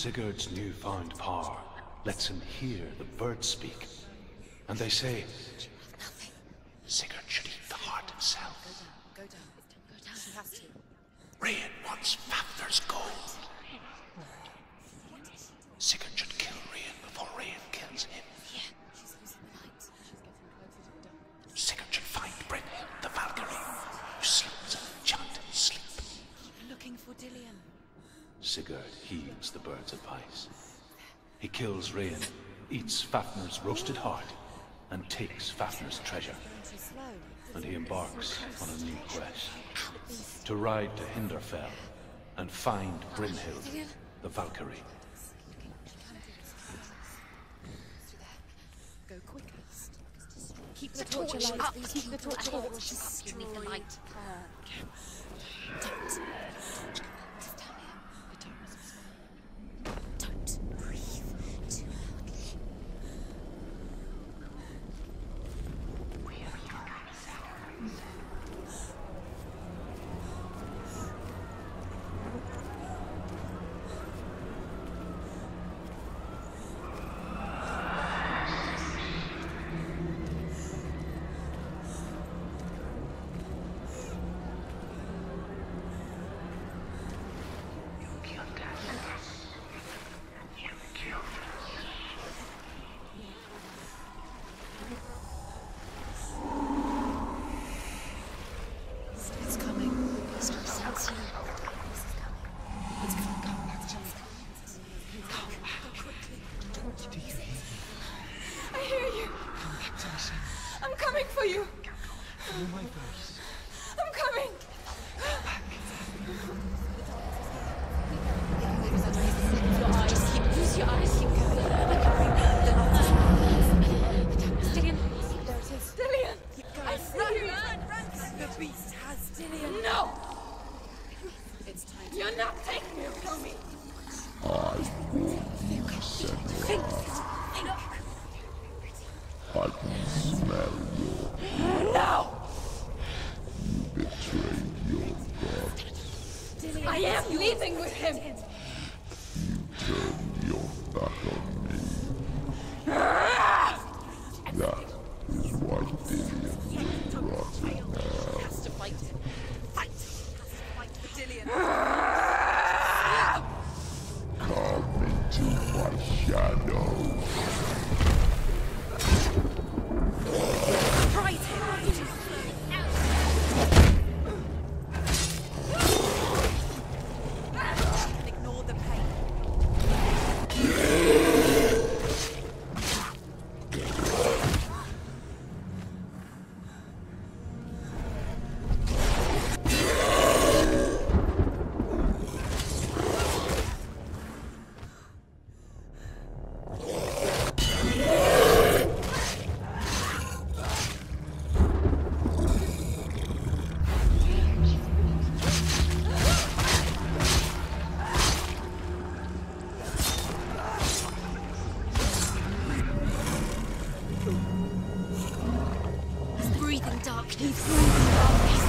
Sigurd's newfound power lets him hear the birds speak. And they say, Sigurd should eat the heart himself. Go down. She has to. Rian wants Fafnir's gold. Sigurd should kill Rian before Rian kills him. Yeah. She's losing the light. She's getting closer to the dark. Sigurd should find Brynhild, the Valkyrie, who sleeps an enchanted sleep. Keep looking for Dillion. Sigurd heeds the bird's advice. He kills Rian, eats Fafnir's roasted heart, and takes Fafnir's treasure. And he embarks on a new quest. To ride to Hinderfell and find Brynhild, the Valkyrie. Go quicker. Keep the torch alight. Keep the torch alight. You need the light. Don't. Don't breathe too loudly. It's coming. Stop sensing. It's coming. Come back to me. Come back. Do you hear? I hear you. Come back to me, son. I'm coming for you. Hear my voice. I'm coming. Use your eyes. Keep going. Dillion. There it is. Dillion. Keep going. I see you. The beast has Dillion. No. It's time. You're not taking him from me. I will send Think. I can smell your No. you betrayed your god. I am leaving with him. Turn your back on me. That is why Dillion is rotting now. Has to fight him. Fight. Has to fight for Dillion. Come into my shadow. Fight him. Ignore the pain. He's breathing darkness. He's breathing darkness.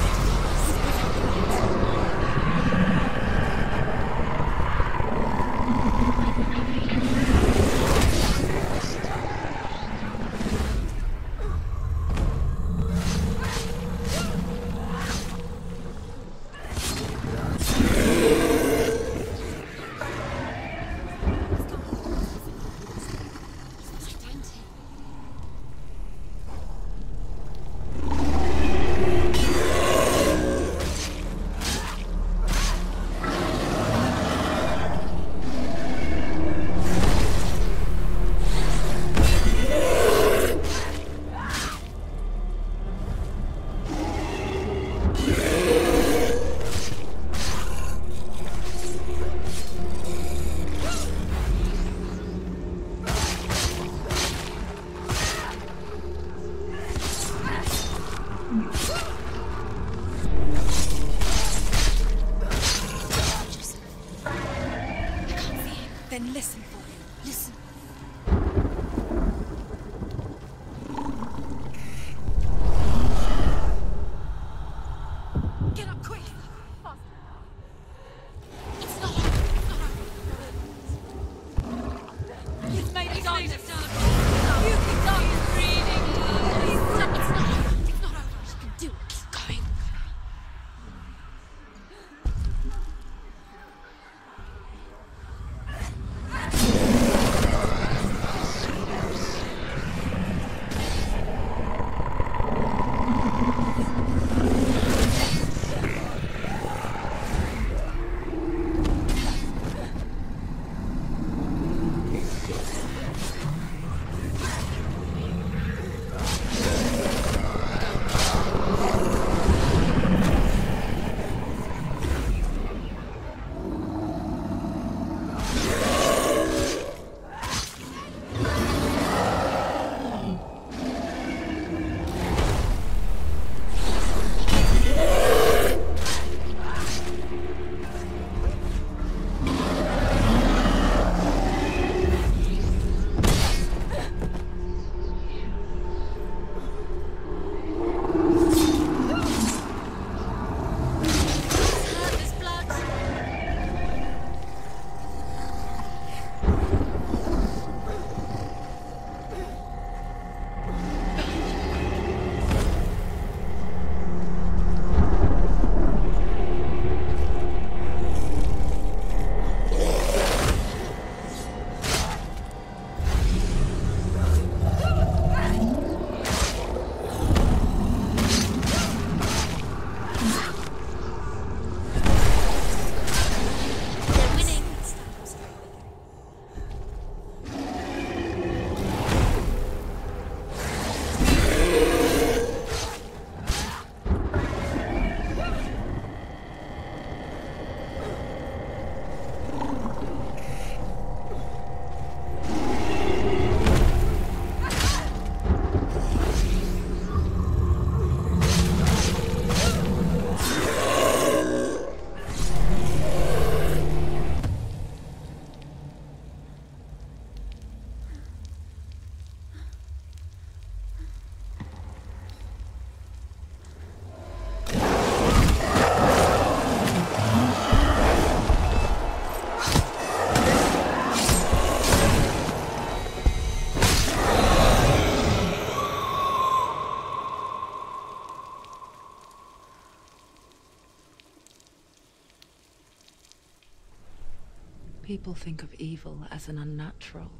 People think of evil as an unnatural,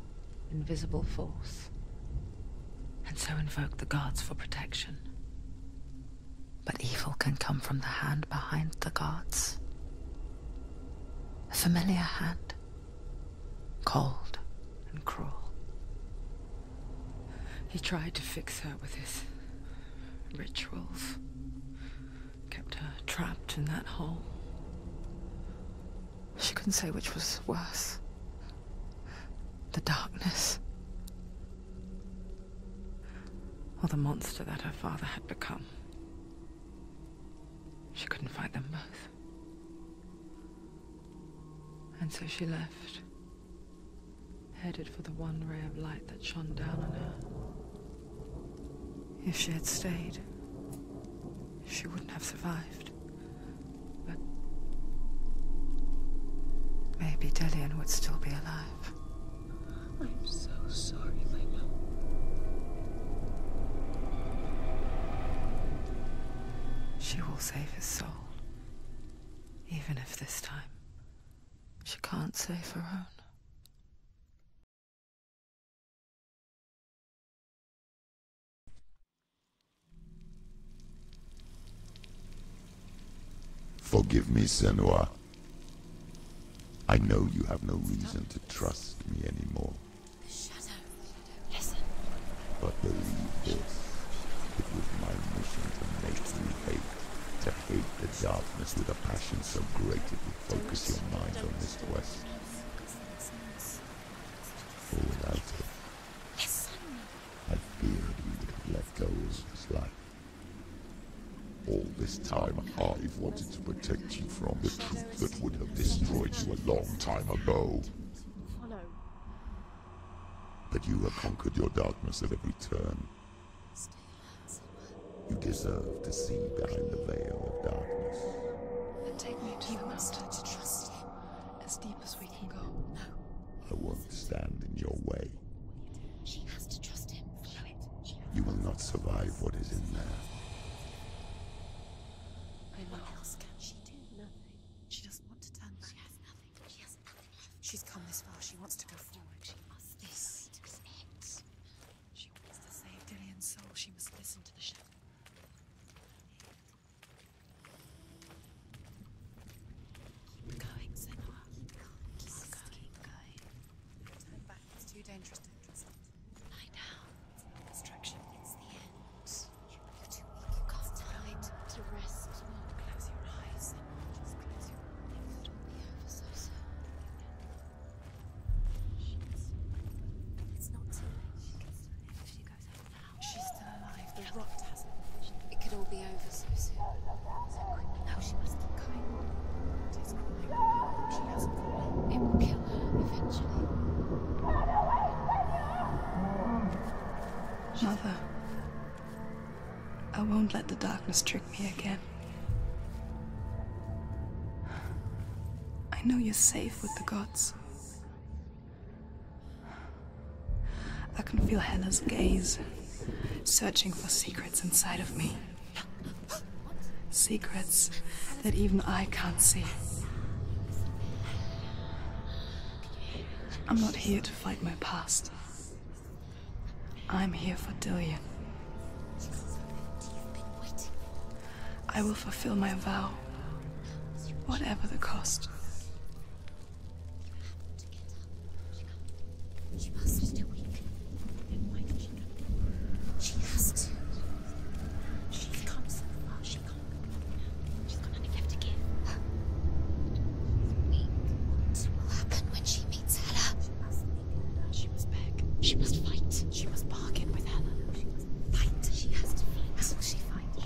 invisible force, and so invoke the gods for protection. But evil can come from the hand behind the gods. A familiar hand, cold and cruel. He tried to fix her with his rituals, kept her trapped in that hole. She couldn't say which was worse. The darkness, or the monster that her father had become. She couldn't fight them both. And so she left, headed for the one ray of light that shone down on her. If she had stayed, she wouldn't have survived. But maybe Dillian would still be alive. I'm so sorry, my love. She will save his soul, even if this time she can't save her own. Forgive me, Senua. I know you have no reason to trust me anymore. The shadow. Listen. But believe this, it was my mission to make you hate. To hate the darkness with a passion so great it would focus your mind on this quest. For without it, I feared you would have let go of his life. All this time, I've wanted to protect you from the truth that would have destroyed you a long time ago. But you have conquered your darkness at every turn. You deserve to see behind the veil of darkness. And take me to the mountain to trust him. As deep as we can go. No. I won't stand in your way. She has to trust him. Follow it. You will not survive what is in there. What else can she do? Nothing. She doesn't want to turn back. She has nothing. She has nothing left. She's come this far. She wants to go forward. She must. This is it. She wants to save Dillian's soul. She must listen to the shadow. Keep going, Senua. Keep going. Turn back. It's too dangerous to trust it. Lie down. It's no distraction. It's the end. You're too weak. You can't hide to rest. Close your eyes. Just close your eyes. It'll be over so soon. It's not too late. If she goes over now. She's still alive. The rot hasn't. It could all be over so soon. So quick. No, she must keep going. It is crawling. She hasn't. It will kill her eventually. Mother, I won't let the darkness trick me again. I know you're safe with the gods. I can feel Hela's gaze, searching for secrets inside of me. Secrets that even I can't see. I'm not here to fight my past. I'm here for Dillian. I will fulfill my vow, whatever the cost. She must do weak. Why did she go? She has to. She's come so far. She can't go. She's got nothing left to give. She's weak. What will happen when she meets Hela? She must meet Hela. She must beg. She must fight. She must bargain with Hela. She must fight. She has to fight. How will she fight?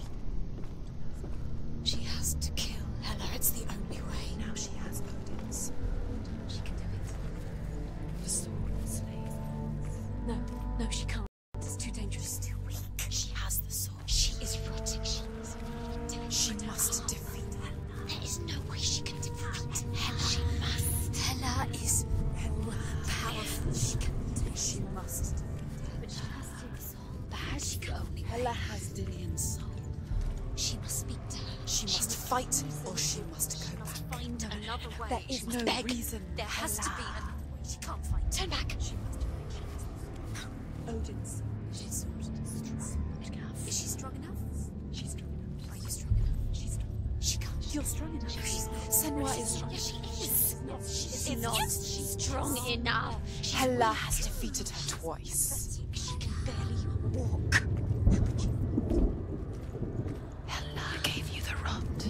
She has to kill Hela. It's the only way. Now she has Odin's. She can do it. The sword will slay. No, she can't. It's too dangerous. She's too weak. She has the sword. She is rotting. She must defeat Hela. There is no way she can defeat Hela. She must. Hela is more powerful. She must. But she has Dillian's soul. That's the only way. Hela has Dillian's soul. She must speak to her. She must fight, or she must go back. Find her. another way. There is no reason. There has to be another way. She can't find. Turn back. She must have. Odin's. She's strong enough. Is she strong enough? She's strong enough. Are you strong enough? She's strong enough. She can't. You're strong enough. No, she's not. Senua is strong. Yes, she is. No, She's she's not. She's strong enough. Hela has defeated her twice. She can barely walk. Hela gave you the rod.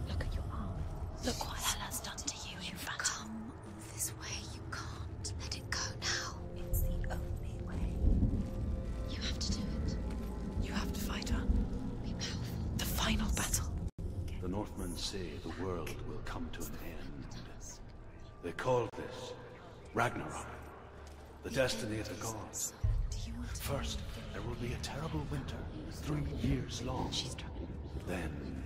Look at your arm. Look what Hela's done to you in front of Come all this way. You can't let it go now. It's the only way. You have to do it. You have to fight her. Be powerful. The final battle. The Northmen say the world will come to an end. They call this Ragnarok, the destiny of the gods. First, there will be a terrible winter, 3 years long. Then,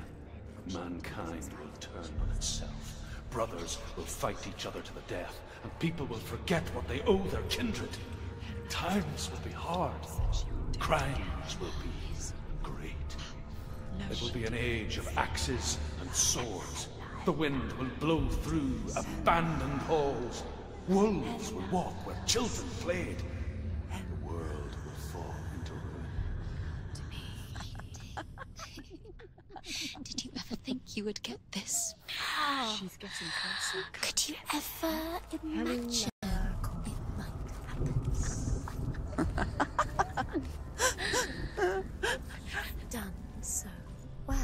mankind will turn on itself. Brothers will fight each other to the death, and people will forget what they owe their kindred. Times will be hard. Crimes will be great. It will be an age of axes and swords. The wind will blow through abandoned halls. Wolves will walk where children played. The world will fall into ruin. Did you ever think you would get this? She's getting closer. Could you ever imagine it might happen? You've done so well.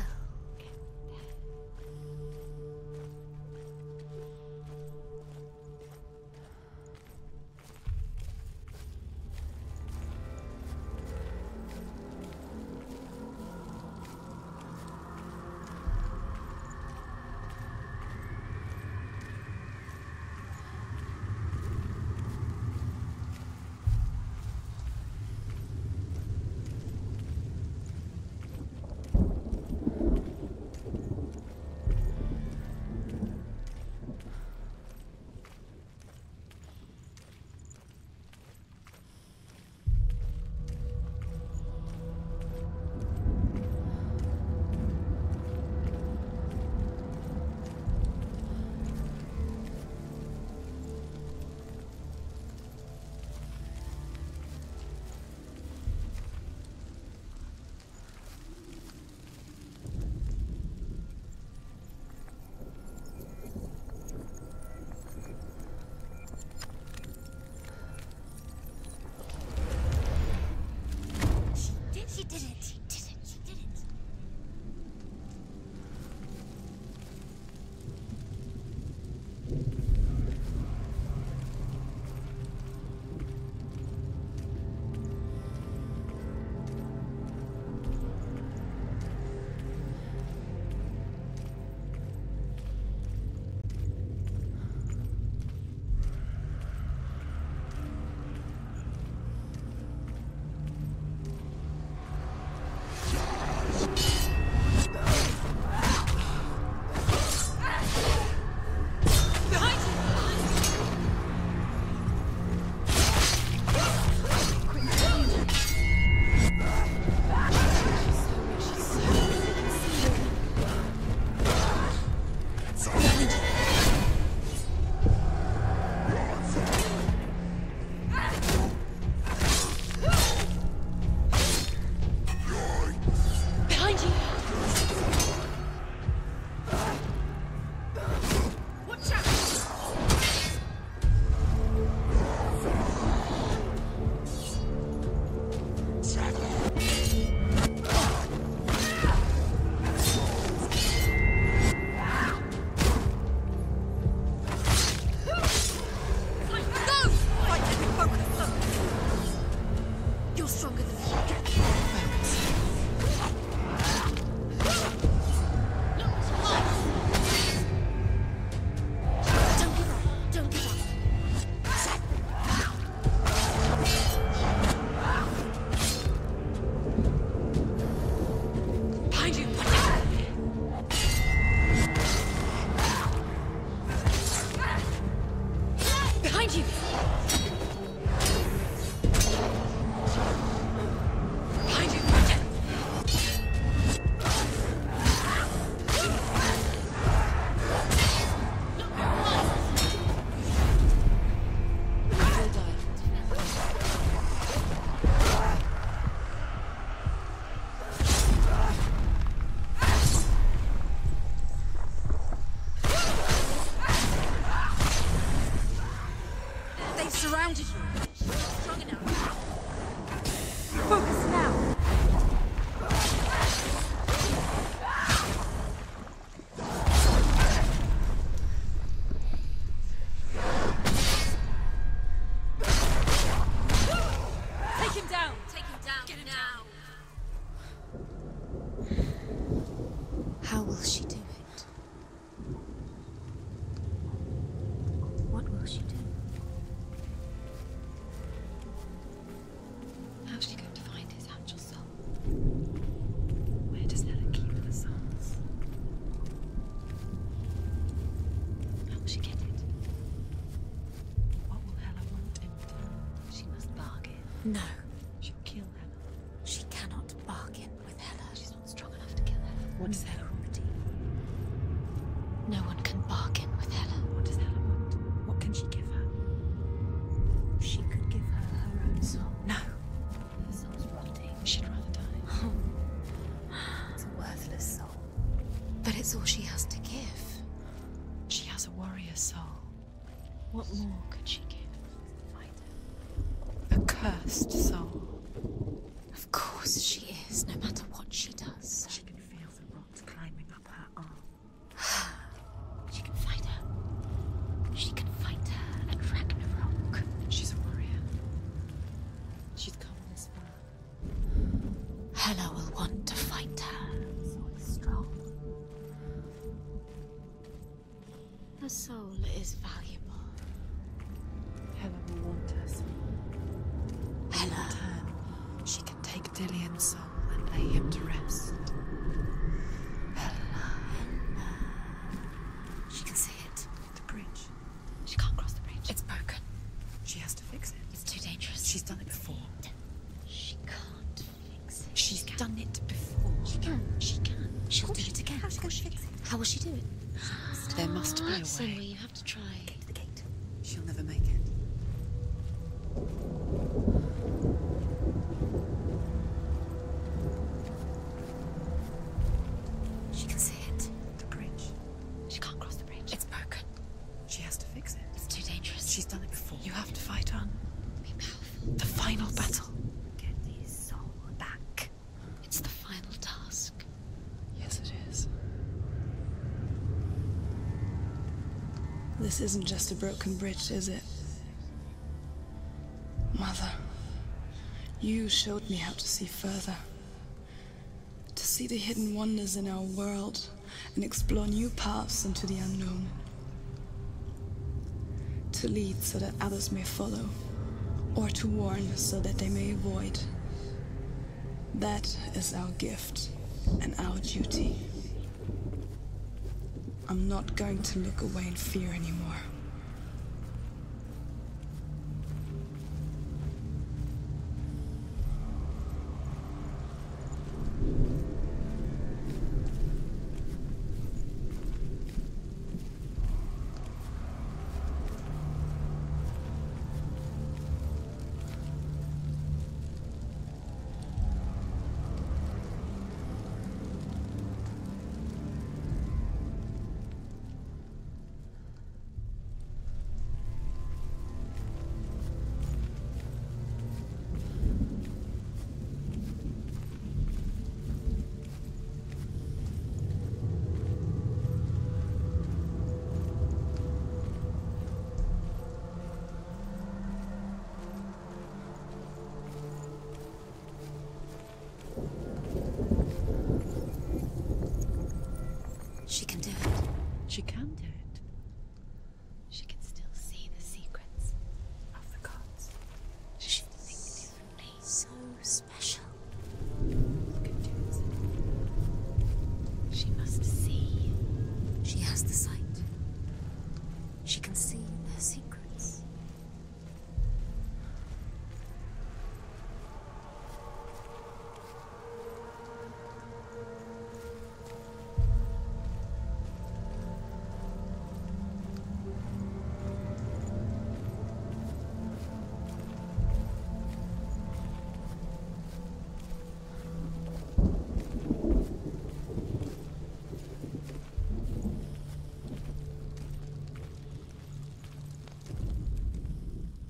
Get it now! How will she do it? What will she do? How's she going to find his actual soul? Where does Hella keep the souls? How will she get it? What will Hella want in return? She must bargain. No. She'll kill Hella. She cannot bargain with Hella. She's not strong enough to kill Hella. What does Hella want? No one can bargain with Hella. What does Hella want? What can she give her? She could give her her own soul. No. Her soul's rotting. She'd rather die. It's a worthless soul. But it's all she has to give. She has a warrior soul. What more could she give? A cursed soul. Of course she is, no matter what she does. She can feel the rot climbing up her arm. She can fight her. She can fight her at Ragnarok. She's a warrior. She's come this far. Hela will want to fight her. Soul is strong. Her soul is valuable. Hela will want her soul. Hela. In return, she can take Dillion's soul and lay him to rest. She can see it. The bridge. She can't cross the bridge. It's broken. She has to fix it. It's too dangerous. She's done it before. She can't fix it. She's done it before. She can. She can. She'll do it again. How's she going to fix it? How will she do it? There must be a way. Senua, you have to try. Get to the gate. She'll never make it. She can see it. The bridge. She can't cross the bridge. It's broken. She has to fix it. It's too dangerous. She's done it before. You have to fight on. Be powerful. The final battle. Get his soul back. It's the final task. Yes, it is. This isn't just a broken bridge, is it? Mother, you showed me how to see further. To see the hidden wonders in our world and explore new paths into the unknown. To lead so that others may follow, or to warn so that they may avoid. That is our gift and our duty. I'm not going to look away in fear anymore. She can do it. She can do it. She can still see the secrets of the gods. She can think differently. So special. Look at it. She must see. She has the sight. She can see their secrets.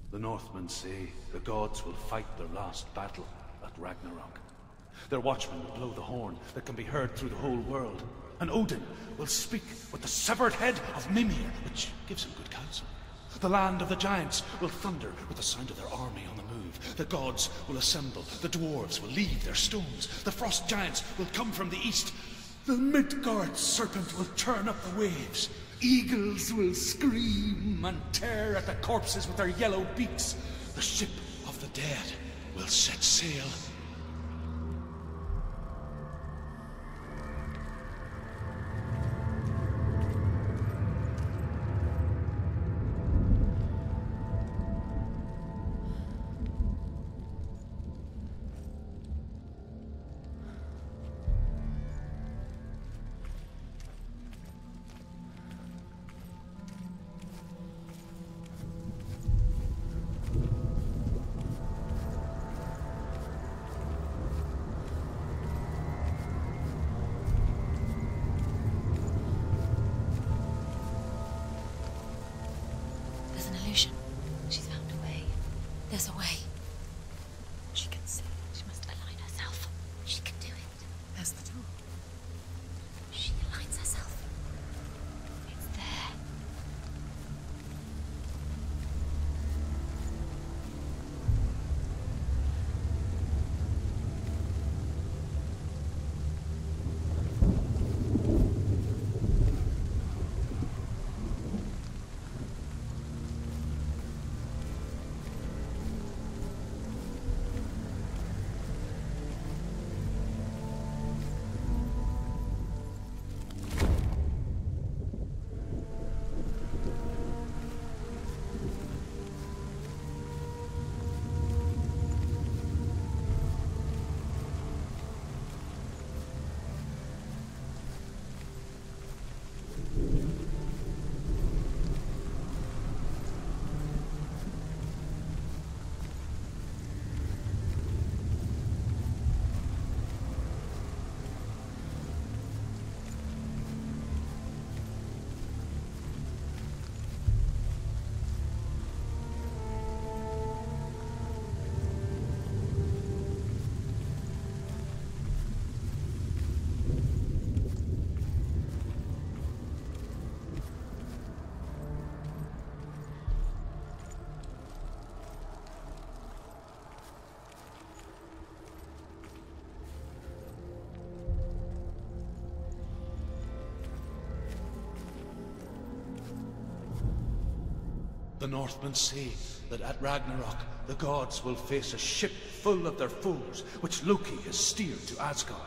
The Northmen say the gods will fight their last battle at Ragnarok. Their watchmen will blow the horn that can be heard through the whole world. And Odin will speak with the severed head of Mimir, which gives him good counsel. The land of the giants will thunder with the sound of their army on the move. The gods will assemble, the dwarves will leave their stones, the frost giants will come from the east, the Midgard serpent will turn up the waves, eagles will scream and tear at the corpses with their yellow beaks, the ship of the dead will set sail. There's an illusion. She's found a way. There's a way. She can see. She must align herself. She can do it. There's the door. She aligns herself. It's there. The Northmen say that at Ragnarok, the gods will face a ship full of their foes, which Loki has steered to Asgard.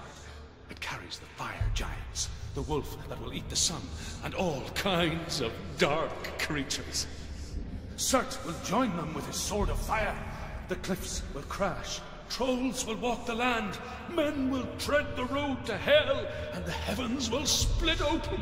It carries the fire giants, the wolf that will eat the sun, and all kinds of dark creatures. Surt will join them with his sword of fire. The cliffs will crash, trolls will walk the land, men will tread the road to hell, and the heavens will split open.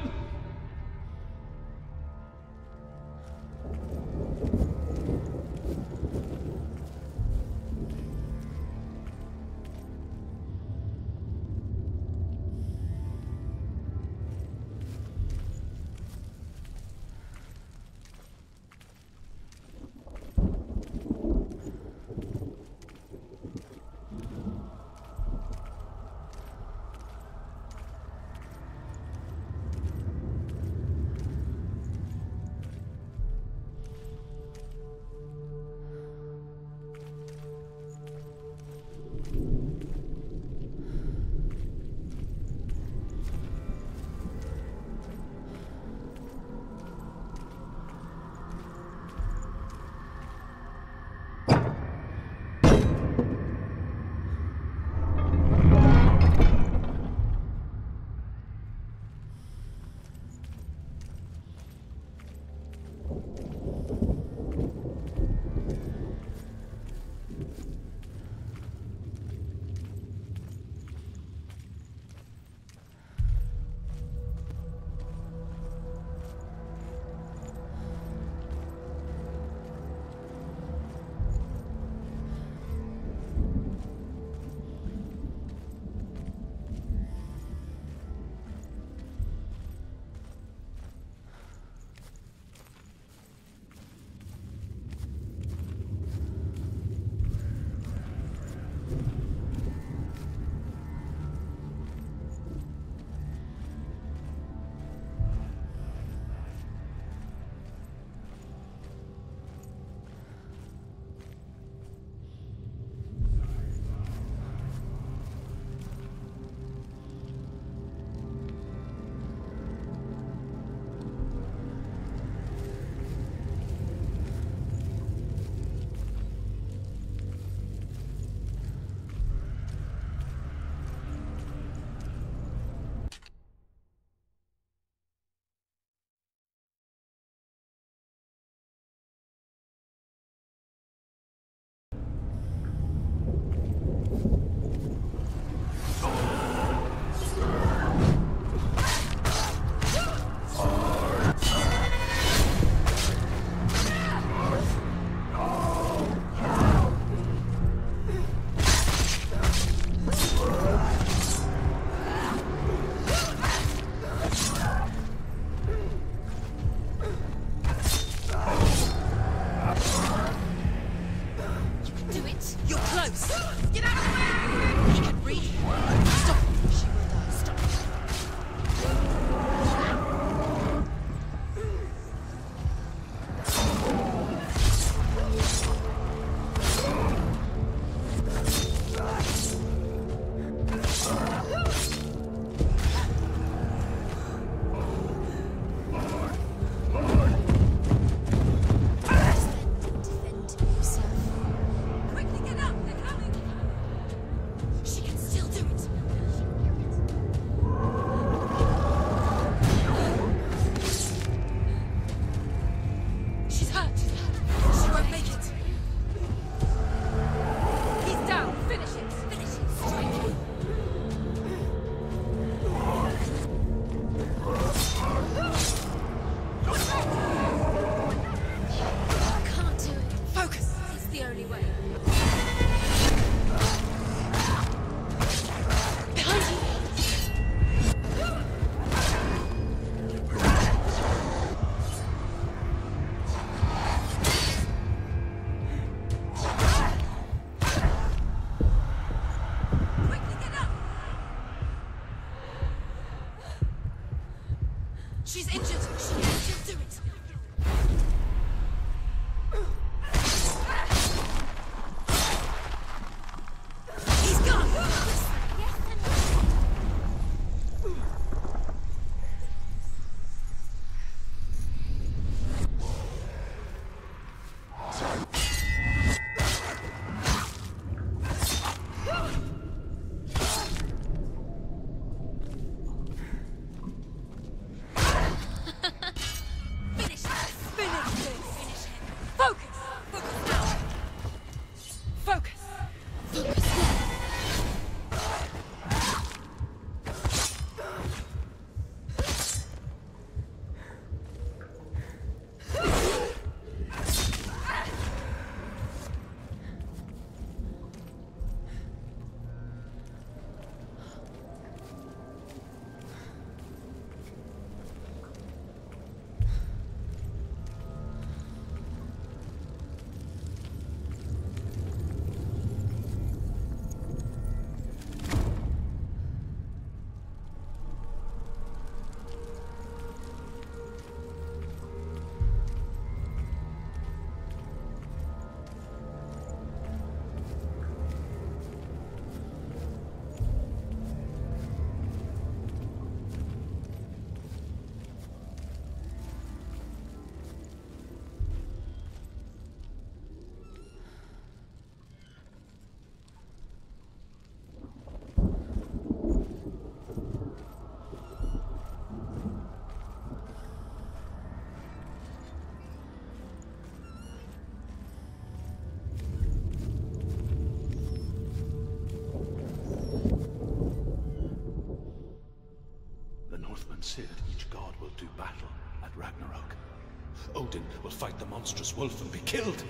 Odin will fight the monstrous wolf and be killed,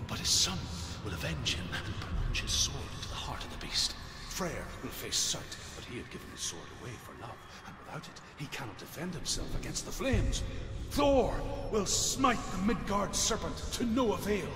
but his son will avenge him and plunge his sword into the heart of the beast. Freyr will face Surt, but he had given his sword away for love, and without it, he cannot defend himself against the flames. Thor will smite the Midgard serpent to no avail.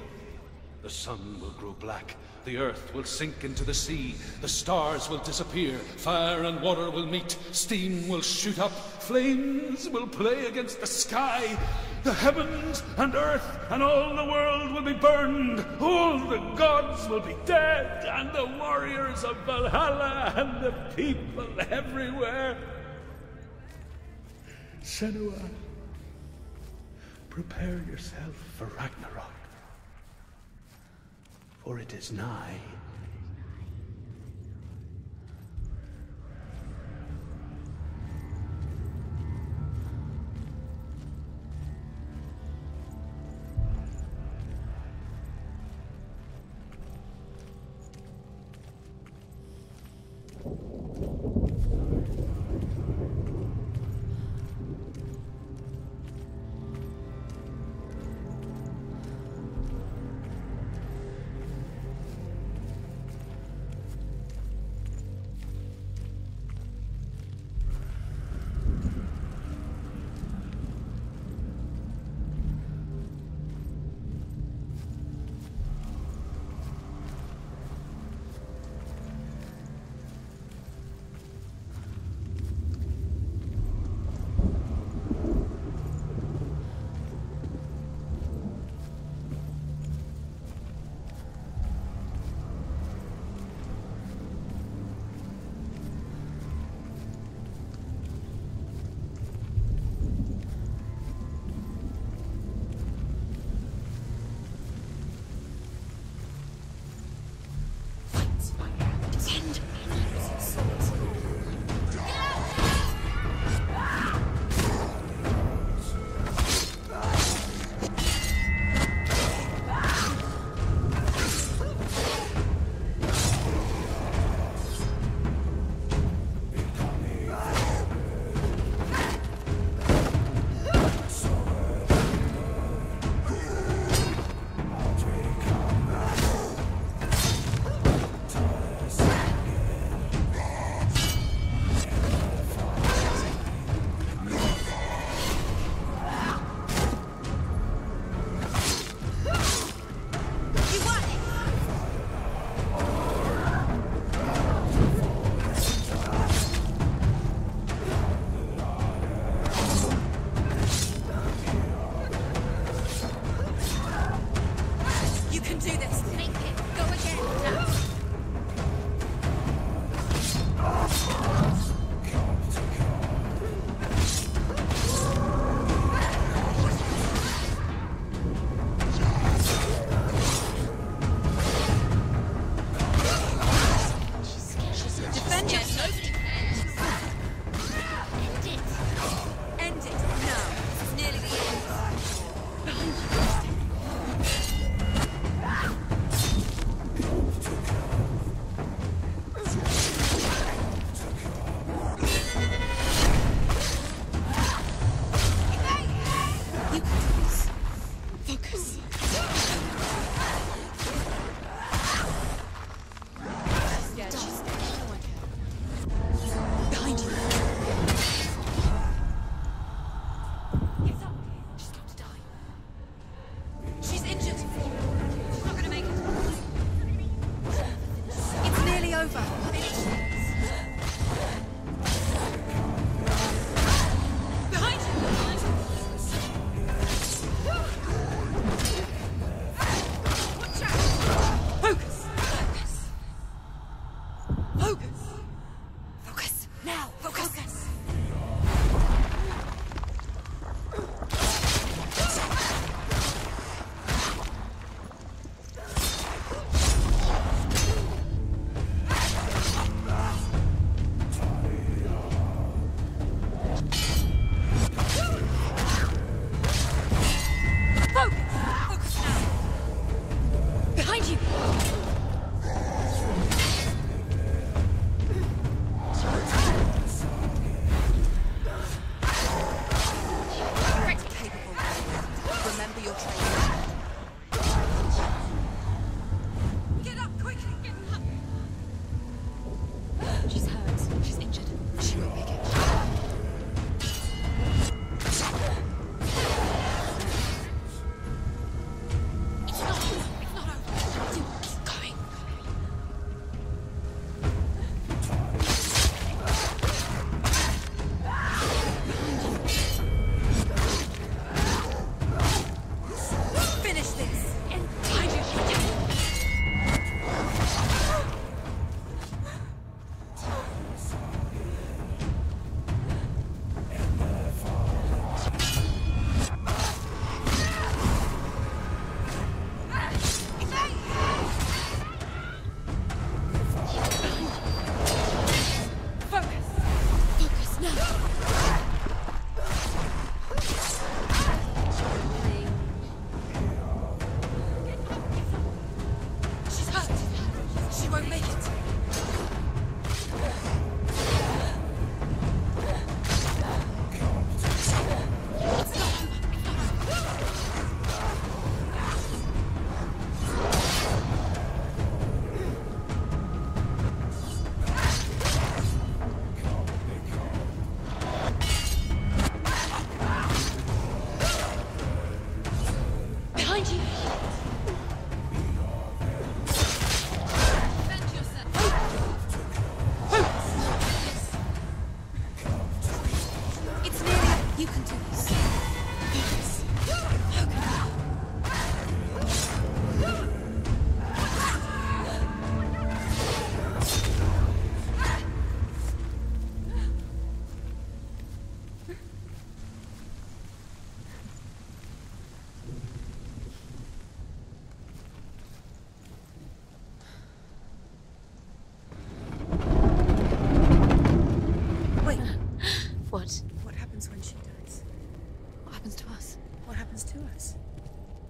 The sun will grow black, the earth will sink into the sea, the stars will disappear, fire and water will meet, steam will shoot up, flames will play against the sky, the heavens and earth and all the world will be burned, all the gods will be dead, and the warriors of Valhalla and the people everywhere. Senua, prepare yourself for Ragnarok, for it is nigh.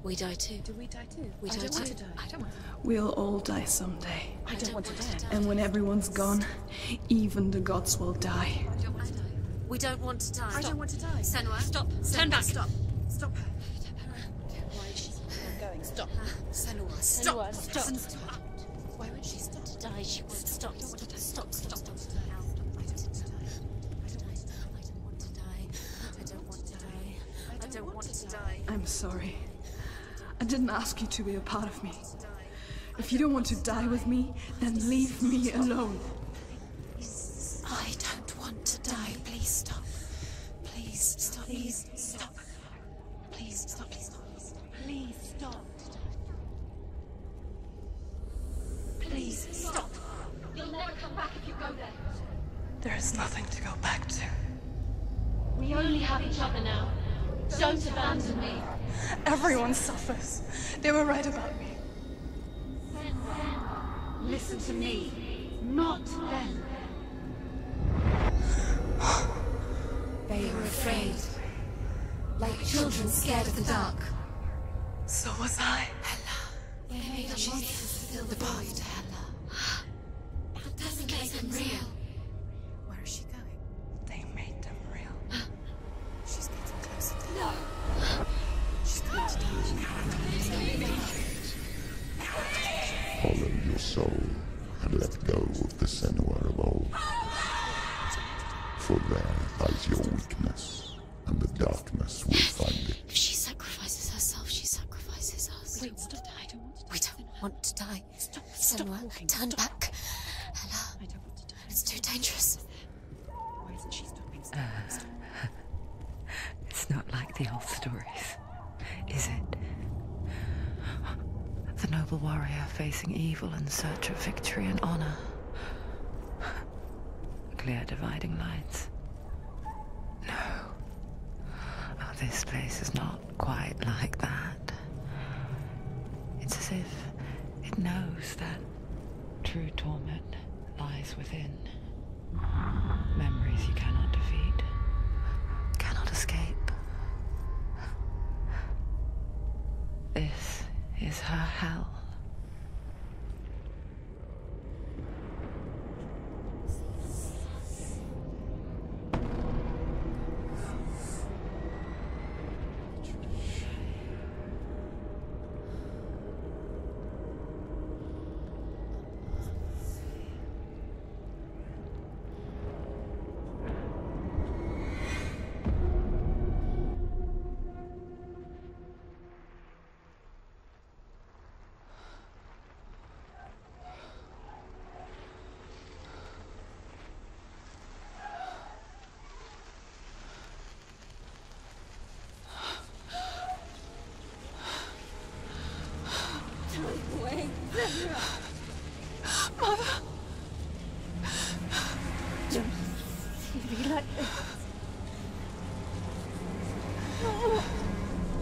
We die too. Do we die too? We I die don't want too. to die. I don't want to die. We'll all die someday. I don't want to die. And when everyone's gone, even the gods will die. I don't want to die. We don't want to die. I don't want to die. Senua, Stop. Turn back. Stop. Stop her. Why is she Going. Stop. Senua, Stop. Stop. Listen to her. Why would she stop to die? She won't stop. Stop. Stop. Stop. Stop. I don't want to die. I'm sorry. I didn't ask you to be a part of me. If you don't want to die with me, then leave me alone. I don't want to die. Please stop. Please stop. Please stop. Please stop. Please stop. Please stop. Please stop. You'll never come back if you go there. There is nothing to go back to. We only have each other now. Don't abandon me. Everyone suffers. They were right about me. Listen to me. Not them. They were afraid. Like children scared of the dark. So was I. They made a monster fulfill the path to Hela. That doesn't make them real. Where is she going? They made them real. She's getting closer to No! She's going to die. Follow your soul and let go of the Senua of old. For there lies your weakness, and the darkness will find it. If she sacrifices herself, she sacrifices us. Wait, stop. I don't want to die. We don't want to die. Stop Senua, walking. turn Stop. back. Hela, I don't want to die. it's too dangerous. Why isn't she stopping? Stop. It's not like the old stories, is it? The noble warrior facing evil in search of victory and honor. Clear dividing lines. No. Oh, this place is not quite like that. It's as if it knows that true torment lies within. Memories you cannot defeat, cannot escape. This is her hell.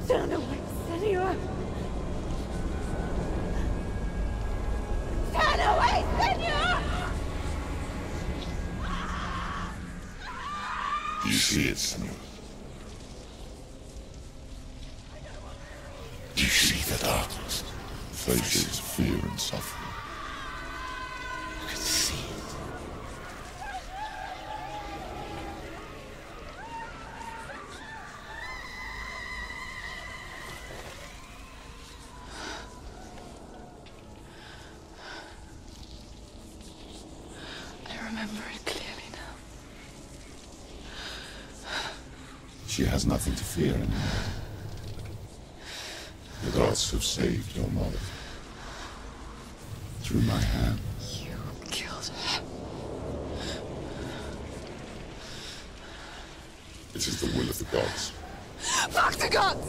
Turn away, Senua! Turn away, Senua! Do you see it, Senua? Do you see the darkness? Faces fear and suffering. You can see it. I remember it clearly now. She has nothing to fear anymore. The gods have saved your mother. Through my hand. You killed her. It is the will of the gods. Fuck the gods!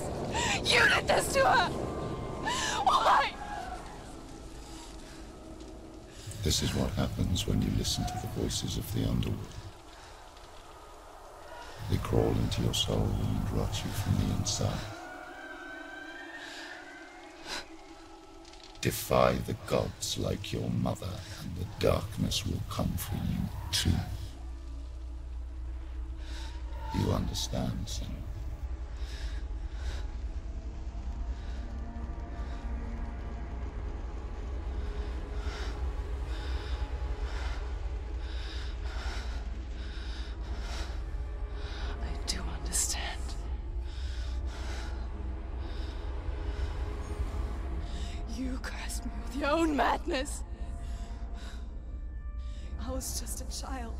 You did this to her! Why? This is what happens when you listen to the voices of the underworld. They crawl into your soul and rot you from the inside. Defy the gods like your mother, and the darkness will come for you too. You understand, son? You cursed me with your own madness. I was just a child.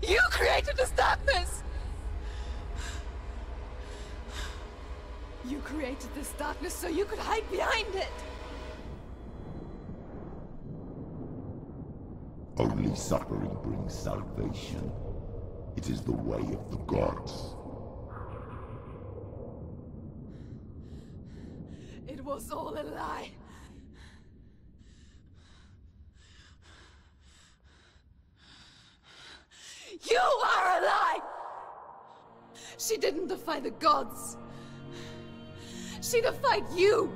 You created this darkness! You created this darkness so you could hide behind it! Only suffering brings salvation. It is the way of the gods. It was all a lie. You are a lie! She didn't defy the gods. She defied you!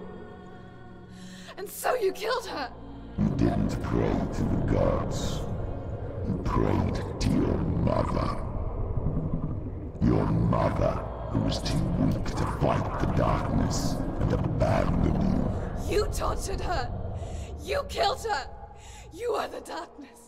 And so you killed her! You didn't pray to the gods. You prayed to your mother. Your mother, who was too weak to fight the darkness and abandon you. You tortured her! You killed her! You are the darkness!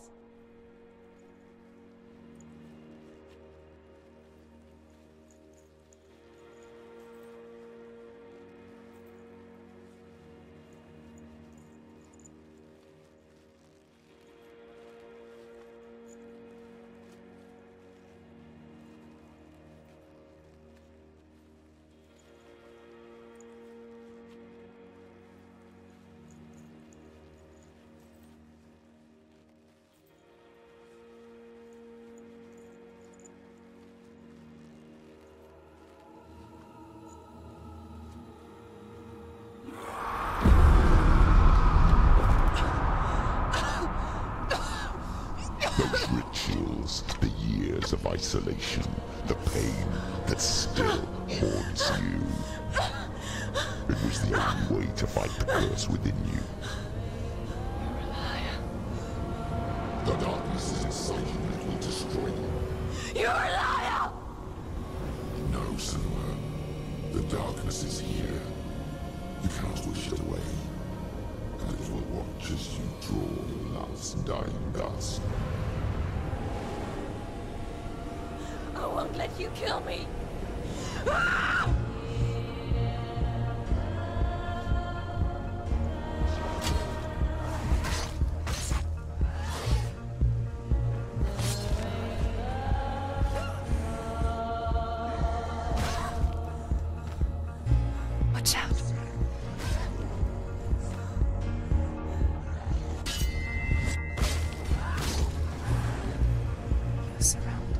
Those rituals, the years of isolation, the pain that still haunts you. It was the only way to fight the curse within you. You're a liar. The darkness is inside you and it will destroy you. You're a liar! No, Senua. The darkness is here. You cannot wish it away. And it will watch as you draw your last dying gasp. I won't let you kill me! Ah! Watch out. You're surrounded.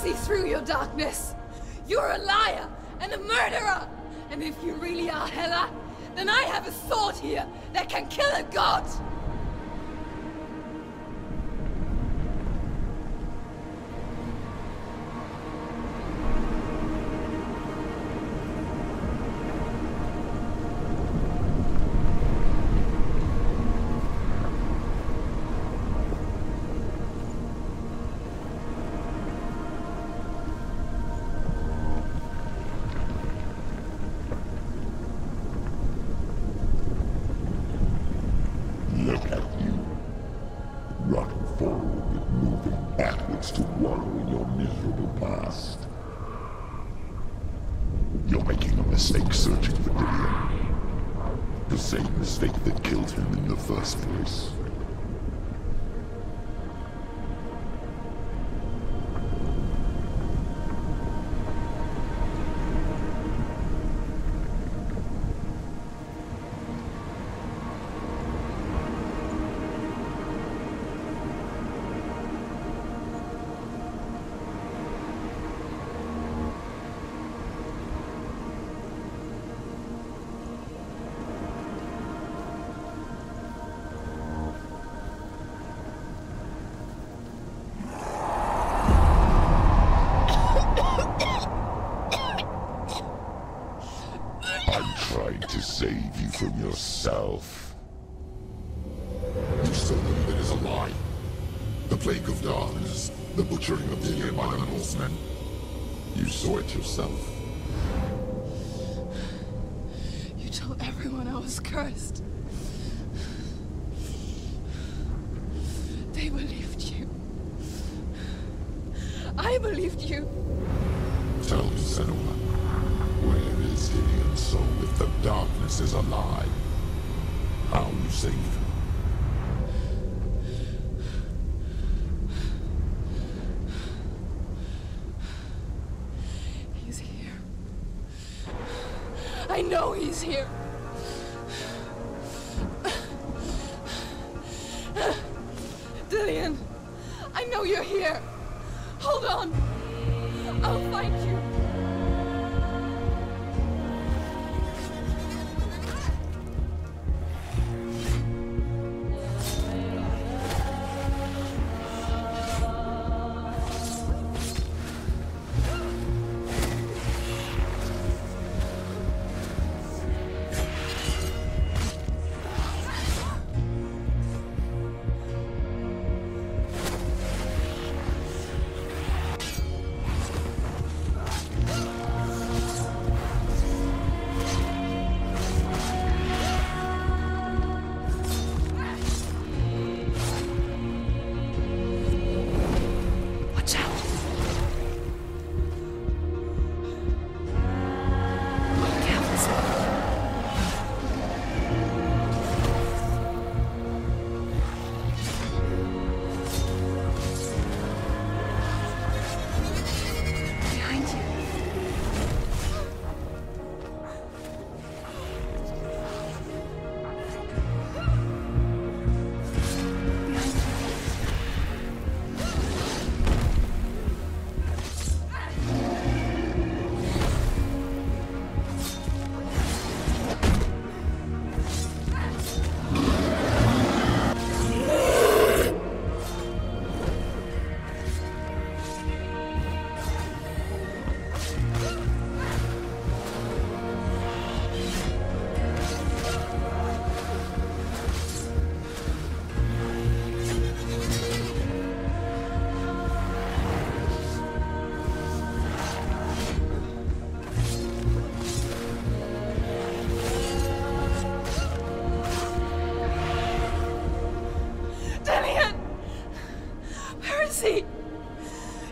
see through your darkness. You're a liar and a murderer. And if you really are Hela, then I have a sword here that can kill a god. Look at you. Rocking forward, moving backwards to wallow in your miserable past. You're making a mistake searching for Dillion. The same mistake that killed him in the first place. Trying to save you from yourself. You still believe it is a lie? The plague of darkness, the butchering of Dillion by the Norsemen. You saw it yourself. You told everyone I was cursed. They believed you. I believed you. Tell me, Senua, where is Dillion's soul if the darkness is a lie? How you saved him? He's here. I know he's here. Dillion, I know you're here. Hold on. I'll find you.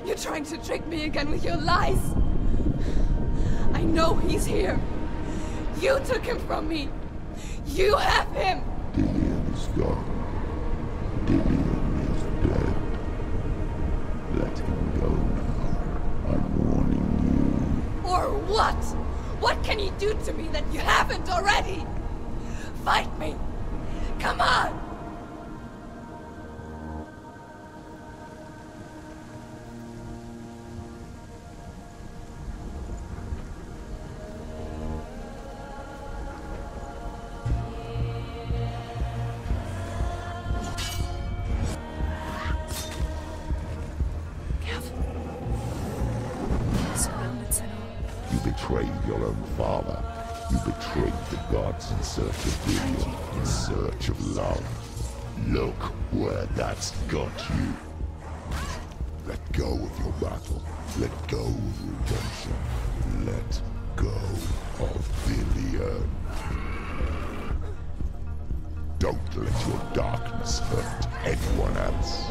You're trying to trick me again with your lies. I know he's here. You took him from me. You have him. Dillion is gone. Dillion is dead. Let him go now. I'm warning you. Or what? What can you do to me that you haven't already? Fight me. Come on. betrayed your own father. You betrayed the gods in search of Gideon, in search of love. Look where that's got you. Let go of your battle. Let go of redemption. Let go of Billion. Don't let your darkness hurt anyone else.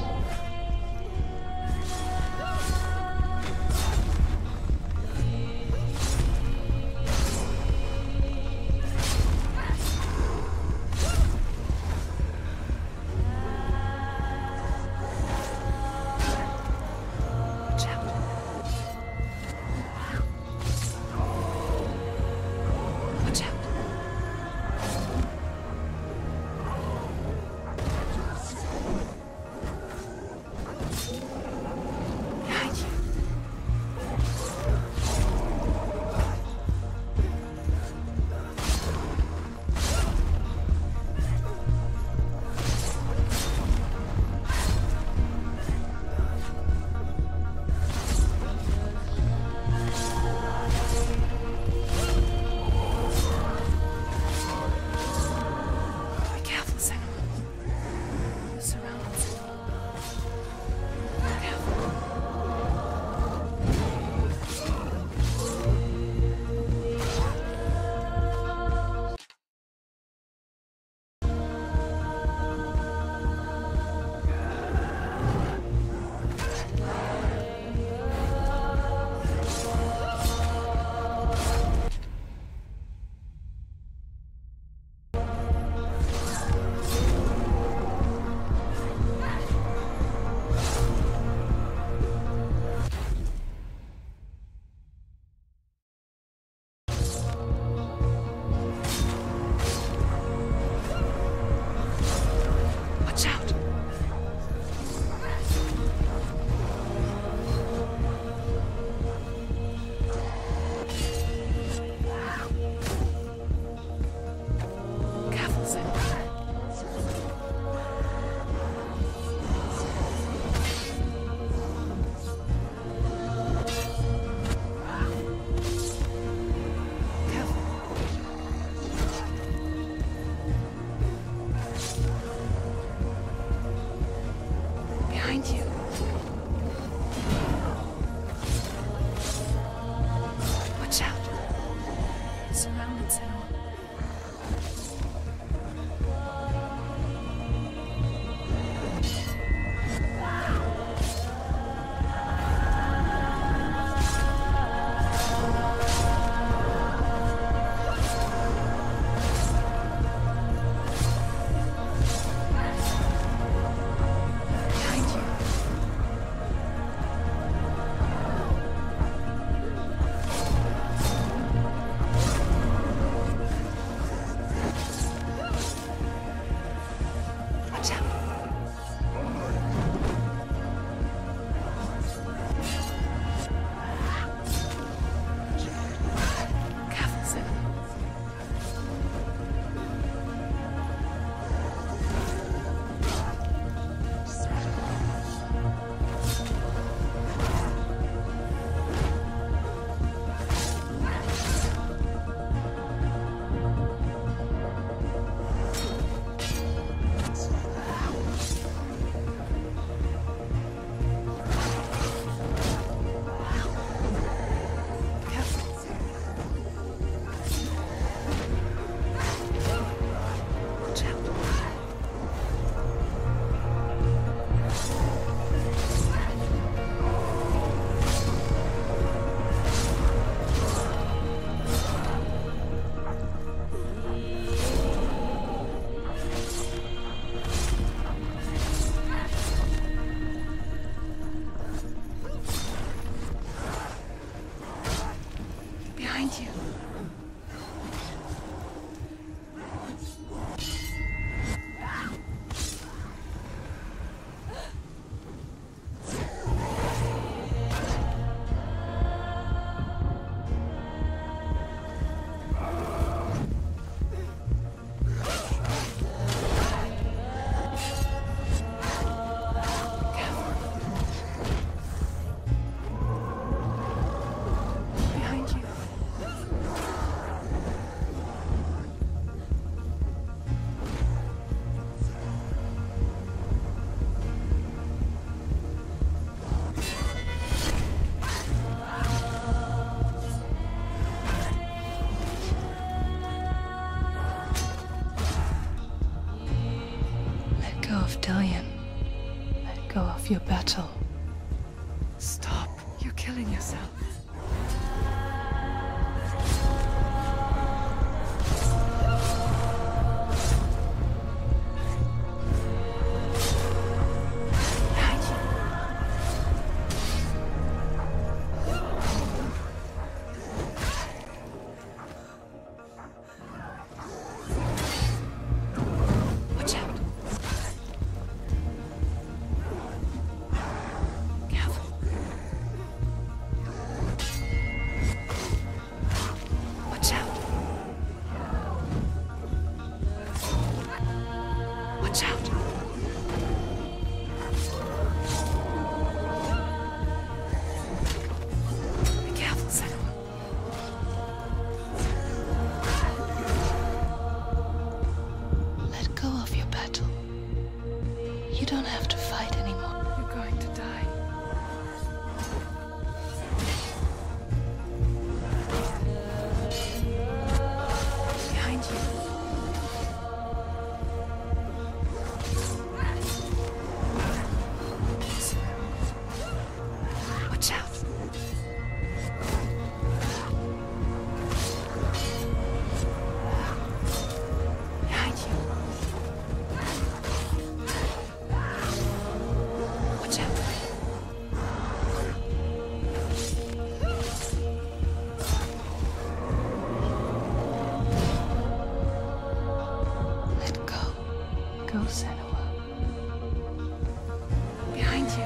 Dillion, let go of your battle. Stop. You're killing yourself. You don't have to fight anymore. You're going to die. Behind you. Watch out. Behind you. Watch out. Let go. Go, Senua. Behind you.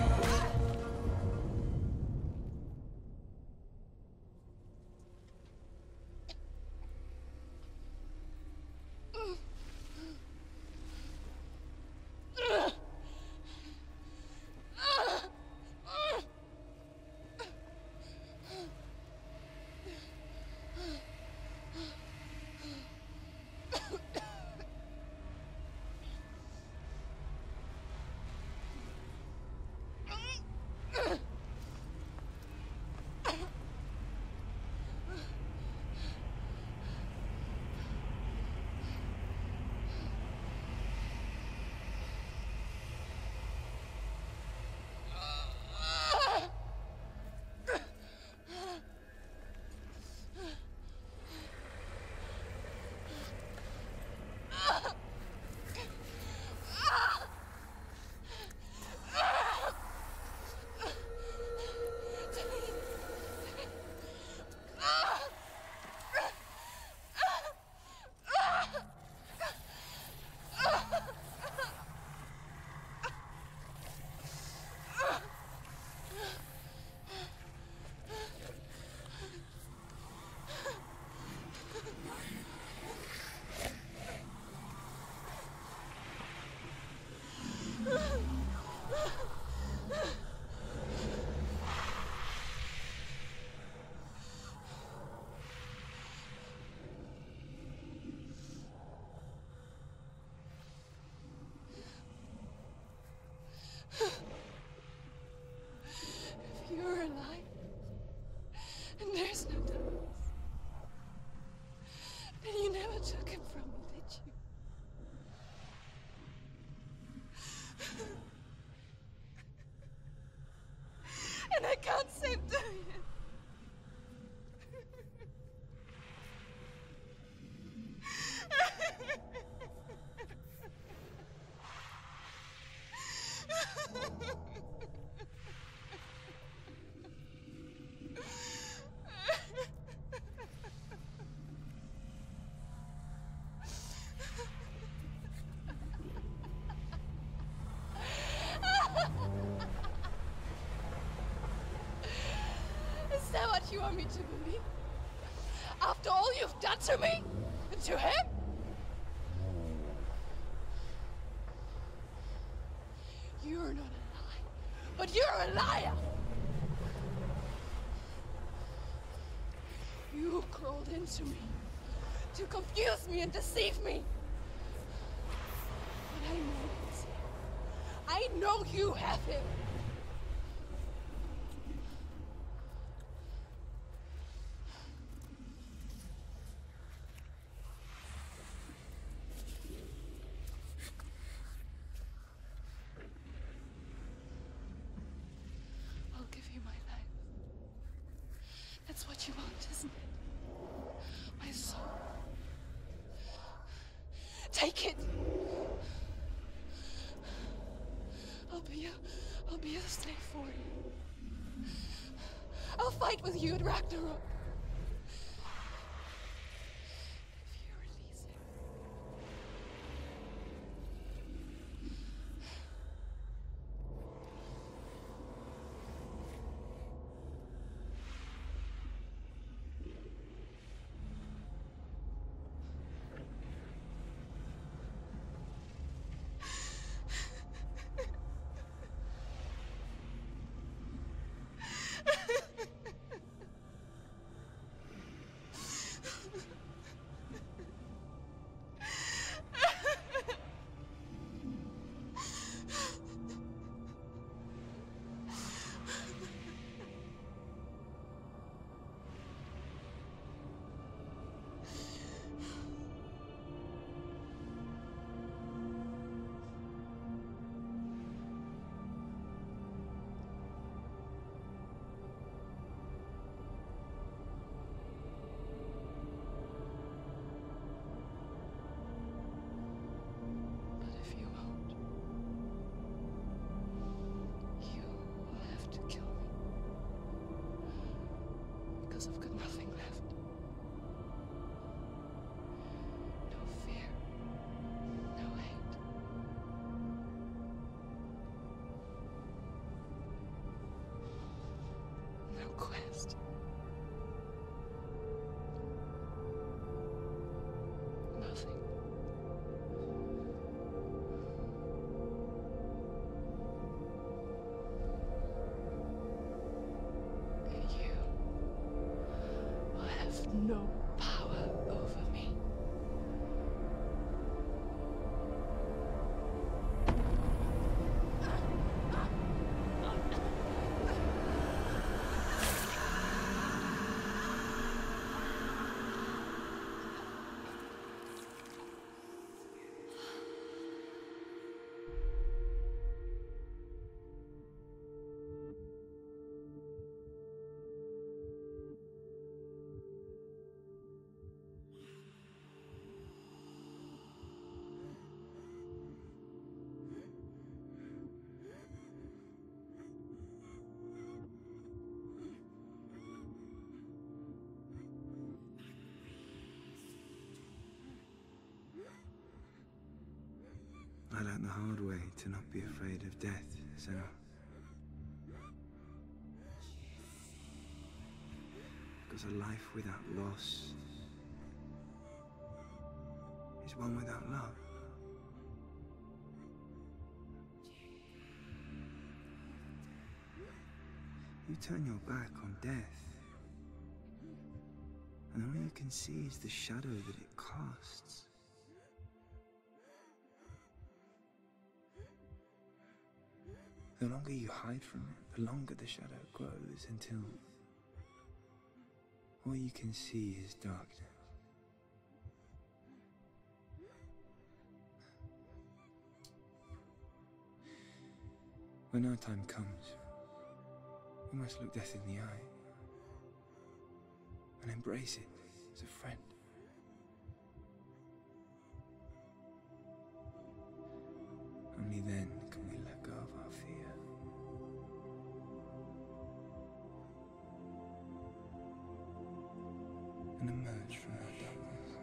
If you're alive, and there's no darkness, then you never took him from me, did you? And I can't save Dillion. Is that what you want me to believe? After all you've done to me? And to him? You're not a liar, but you're a liar! You crawled into me to confuse me and deceive me. But I know it's him. I know you have him. Take it. I'll be a slave for you. I'll fight with you at Ragnarok. If you release him. I've got nothing left. No fear. No hate. No quest. Nothing. No power over me. I learned the hard way to not be afraid of death, Senua. Because a life without loss is one without love. You turn your back on death, and all you can see is the shadow that it casts. The longer you hide from it, the longer the shadow grows until all you can see is darkness. When our time comes, we must look death in the eye and embrace it as a friend. Only then can we let go of our fear. And emerge from our darkness.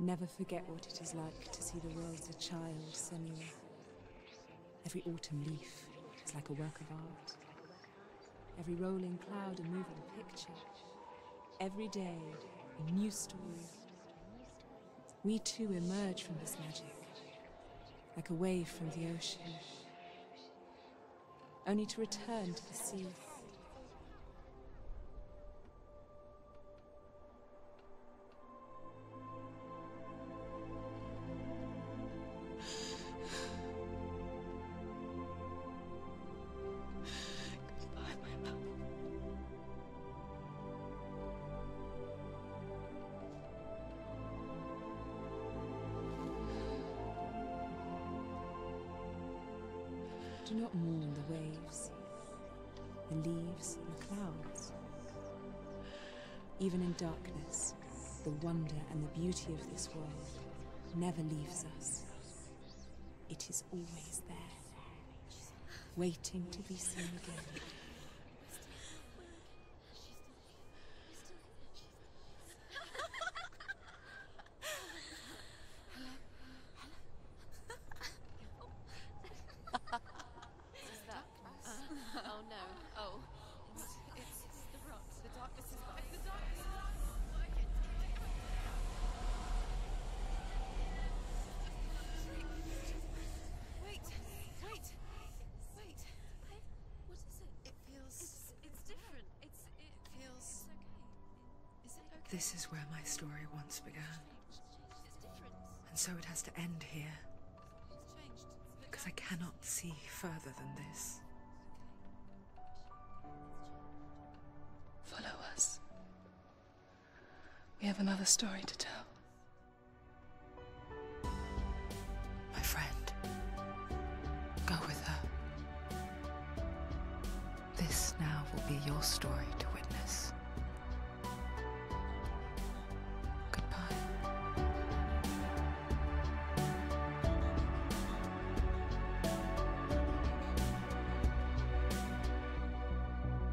Never forget what it is like to see the world as a child, Senua. Every autumn leaf is like a work of art. Every rolling cloud a moving picture. Every day, a new story. We too emerge from this magic, like a wave from the ocean, only to return to the sea. Goodbye, my love. Do not mourn the waves, the leaves, and the clouds. Even in darkness, the wonder and the beauty of this world never leaves us. It is always there, waiting to be seen again. Oh no. Oh. It's the rot. The darkness is back. The darkness is back. Wait. What is it? It feels... It's different. It feels... It's okay. Is it okay? This is where my story once began. It's different. And so it has to end here, It's changed. because I cannot see further than this. Follow us. We have another story to tell. My friend, go with her. This now will be your story to witness. Goodbye.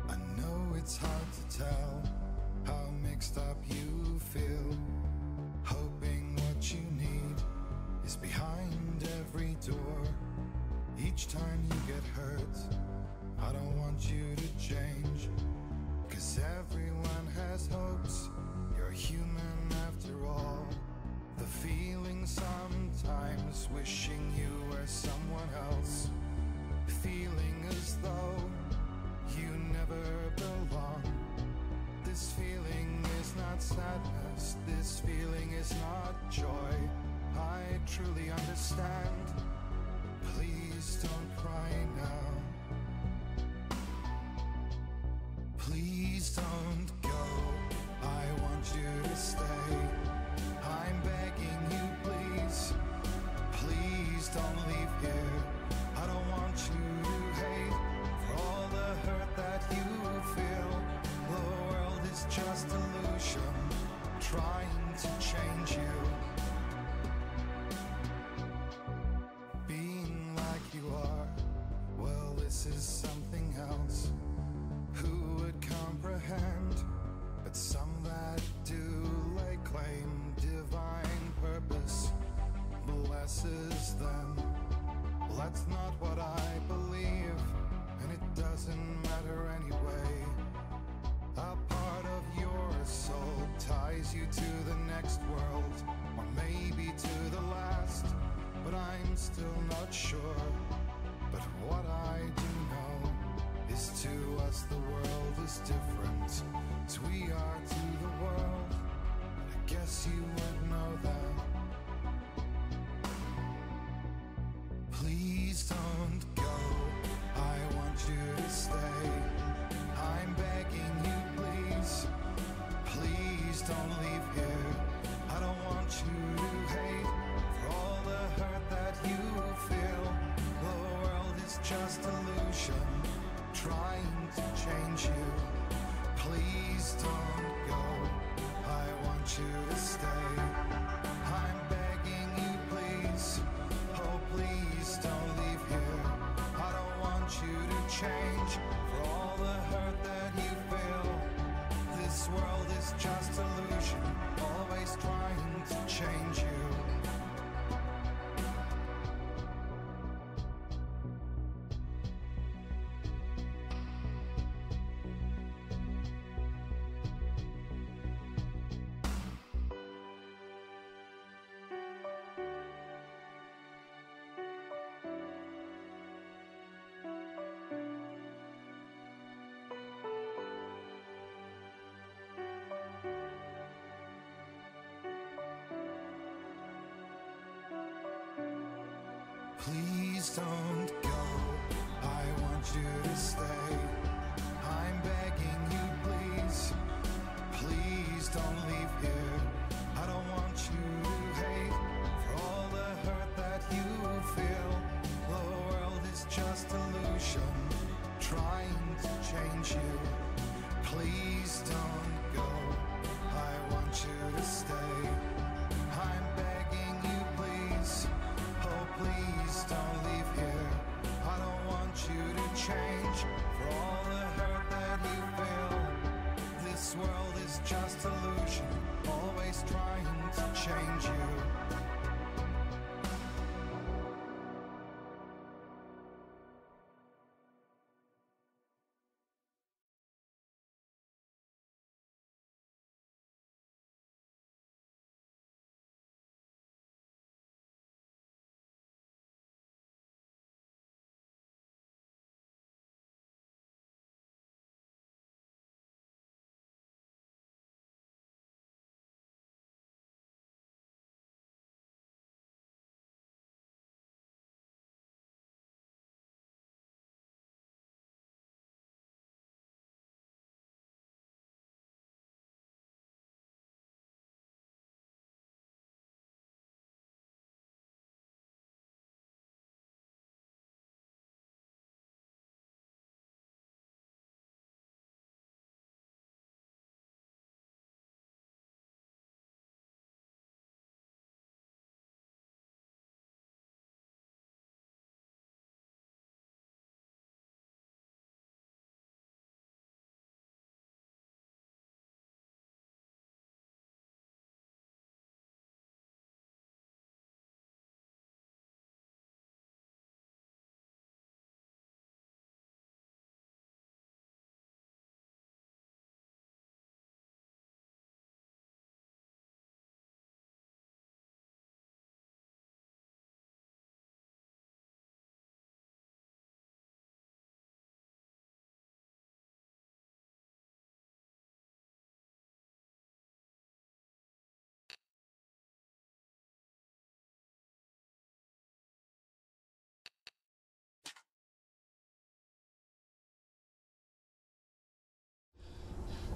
I know it's hard to tell how mixed up you feel, hoping what you need is behind every door. Each time you get hurt, I don't want you to change, 'cause everyone has hopes. You're human after all. The feeling sometimes wishing you were someone else, feeling as though you never belong. This feeling is not sadness, this feeling is not joy. I truly understand. Please don't cry now. Please don't go. I want you to stay. I'm begging you, please. Please don't leave here. I don't want you to hate for all the hurt that you feel. The world is just illusion, trying to change you. Being like you are, well, this is something else. Who would comprehend? But some that do lay claim divine purpose blesses them. Well, that's not what I believe, and it doesn't matter anyway. A part of your soul ties you to the next world, or maybe to the last, but I'm still not sure. But what I do know is, to us the world is different as we are to the world. I guess you would know that. Please don't go. I want you to stay. I'm begging you, please. Please don't leave here. I don't want you to hate for all the hurt that you feel. The world is just illusion, trying to change you. Please don't go. I want you to stay. I'm begging you, please. Oh, please don't leave here. I don't want you to change for all the hurt that you feel. This world is just illusion, always trying to change you. Please don't go. I want you to stay. I'm begging you, please. Please don't leave here. I don't want you to hate for all the hurt that you feel. The world is just illusion, trying to change you. Please don't go. I want you to stay. I'm begging you, please. Oh, please don't leave here. I don't want you to change for all the hurt that you feel. This world is just illusion, always trying to change you.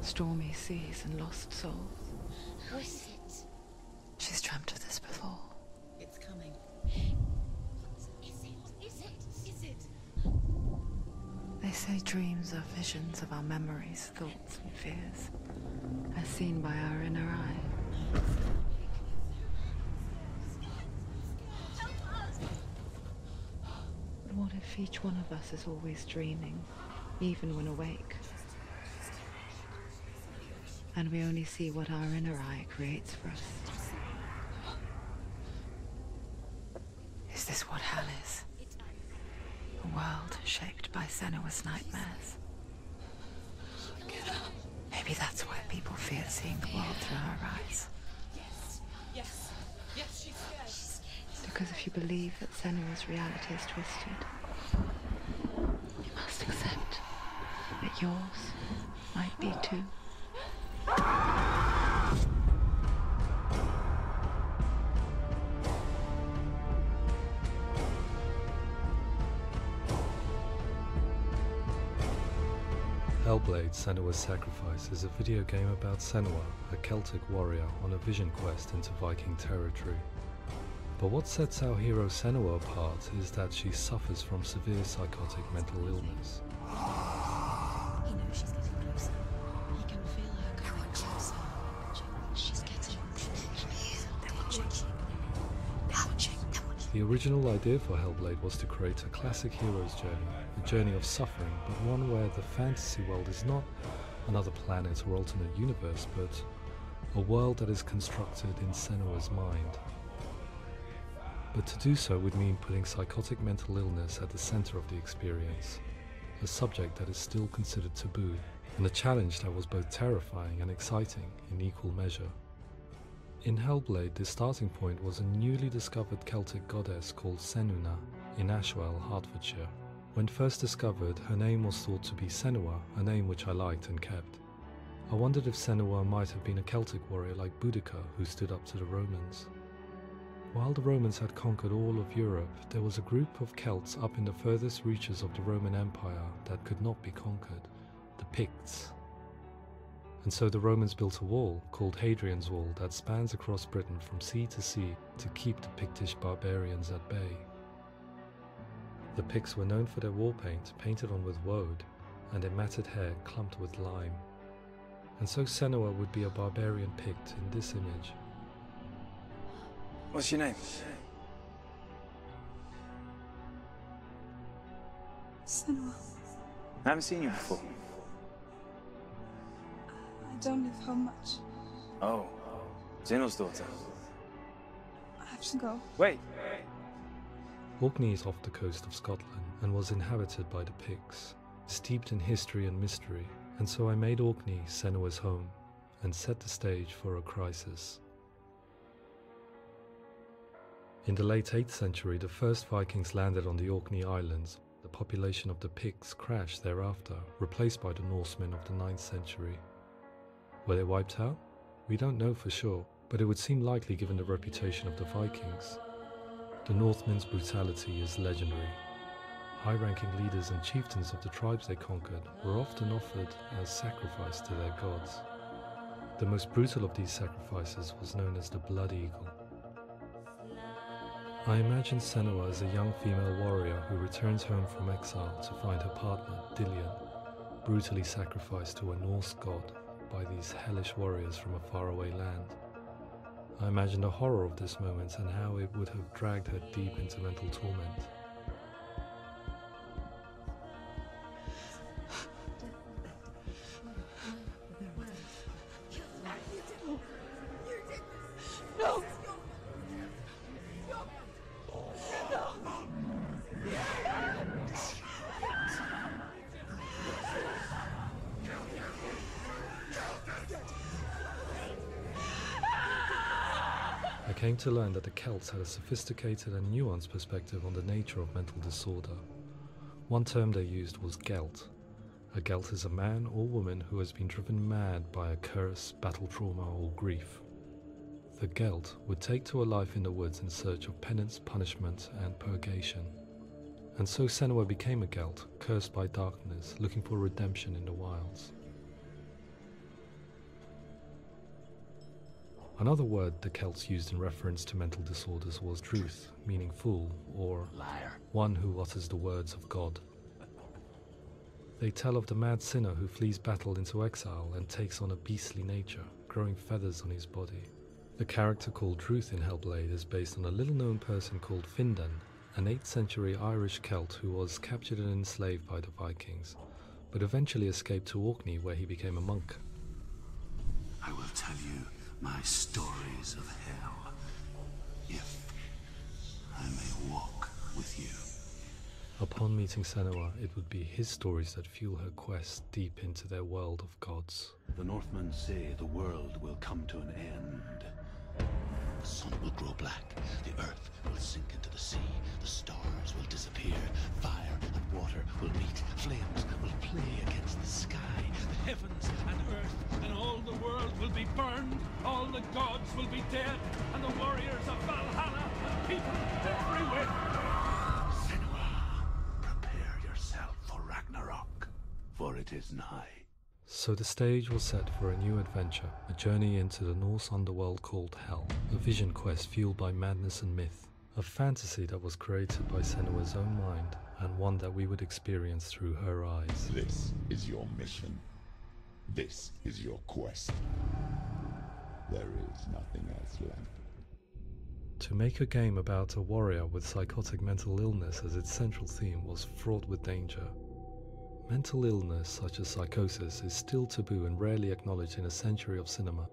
Stormy seas and lost souls. Who is it? She's dreamt of this before. It's coming. Is it? Is it? Is it? They say dreams are visions of our memories, thoughts and fears, as seen by our inner eye. But what if each one of us is always dreaming, even when awake? And we only see what our inner eye creates for us. Is this what hell is? A world shaped by Senua's nightmares. Maybe that's why people fear seeing the world through her eyes. Yes, she's scared. Because if you believe that Senua's reality is twisted, you must accept that yours might be too. Hellblade Senua's Sacrifice is a video game about Senua, a Celtic warrior on a vision quest into Viking territory. But what sets our hero Senua apart is that she suffers from severe psychotic mental illness. He knows she's getting closer. He can feel her coming closer. She's getting closer. They're watching. The original idea for Hellblade was to create a classic hero's journey, a journey of suffering, but one where the fantasy world is not another planet or alternate universe, but a world that is constructed in Senua's mind. But to do so would mean putting psychotic mental illness at the center of the experience, a subject that is still considered taboo, and a challenge that was both terrifying and exciting in equal measure. In Hellblade, the starting point was a newly discovered Celtic goddess called Senua in Ashwell, Hertfordshire. When first discovered, her name was thought to be Senua, a name which I liked and kept. I wondered if Senua might have been a Celtic warrior like Boudica who stood up to the Romans. While the Romans had conquered all of Europe, there was a group of Celts up in the furthest reaches of the Roman Empire that could not be conquered, the Picts. And so the Romans built a wall, called Hadrian's Wall, that spans across Britain from sea to sea to keep the Pictish barbarians at bay. The Picts were known for their war paint, painted on with woad, and their matted hair clumped with lime. And so Senua would be a barbarian Pict in this image. What's your name? Senua. I haven't seen you before. I don't live home much. Oh, Zeno's daughter. I have to go. Wait. Orkney is off the coast of Scotland and was inhabited by the Picts, steeped in history and mystery, and so I made Orkney Senua's home and set the stage for a crisis. In the late 8th century, the first Vikings landed on the Orkney Islands. The population of the Picts crashed thereafter, replaced by the Norsemen of the 9th century. Were they wiped out? We don't know for sure, but it would seem likely given the reputation of the Vikings. The Northmen's brutality is legendary. High-ranking leaders and chieftains of the tribes they conquered were often offered as sacrifice to their gods. The most brutal of these sacrifices was known as the Blood Eagle. I imagine Senua as a young female warrior who returns home from exile to find her partner, Dillion, brutally sacrificed to a Norse god by these hellish warriors from a faraway land. I imagine the horror of this moment and how it would have dragged her deep into mental torment. No! I came to learn that the Celts had a sophisticated and nuanced perspective on the nature of mental disorder. One term they used was Gelt. A Gelt is a man or woman who has been driven mad by a curse, battle trauma, or grief. The Gelt would take to a life in the woods in search of penance, punishment, and purgation. And so Senua became a Gelt, cursed by darkness, looking for redemption in the wilds. Another word the Celts used in reference to mental disorders was druth, meaning fool, or liar, one who utters the words of God. They tell of the mad sinner who flees battle into exile and takes on a beastly nature, growing feathers on his body. The character called Druth in Hellblade is based on a little-known person called Findan, an 8th century Irish Celt who was captured and enslaved by the Vikings, but eventually escaped to Orkney where he became a monk. I will tell you my stories of hell, if I may walk with you. Upon meeting Senua, it would be his stories that fuel her quest deep into their world of gods. The Northmen say the world will come to an end. The sun will grow black, the earth will sink into the sea, the stars will disappear, fire and water will meet, flames will play against the sky, the heavens and earth and all the world will be burned, all the gods will be dead, and the warriors of Valhalla and people everywhere. Senua, prepare yourself for Ragnarok, for it is nigh. So the stage was set for a new adventure, a journey into the Norse underworld called Hell, a vision quest fueled by madness and myth, a fantasy that was created by Senua's own mind, and one that we would experience through her eyes. This is your mission. This is your quest. There is nothing else left. To make a game about a warrior with psychotic mental illness as its central theme was fraught with danger. Mental illness, such as psychosis, is still taboo and rarely acknowledged in a century of cinema,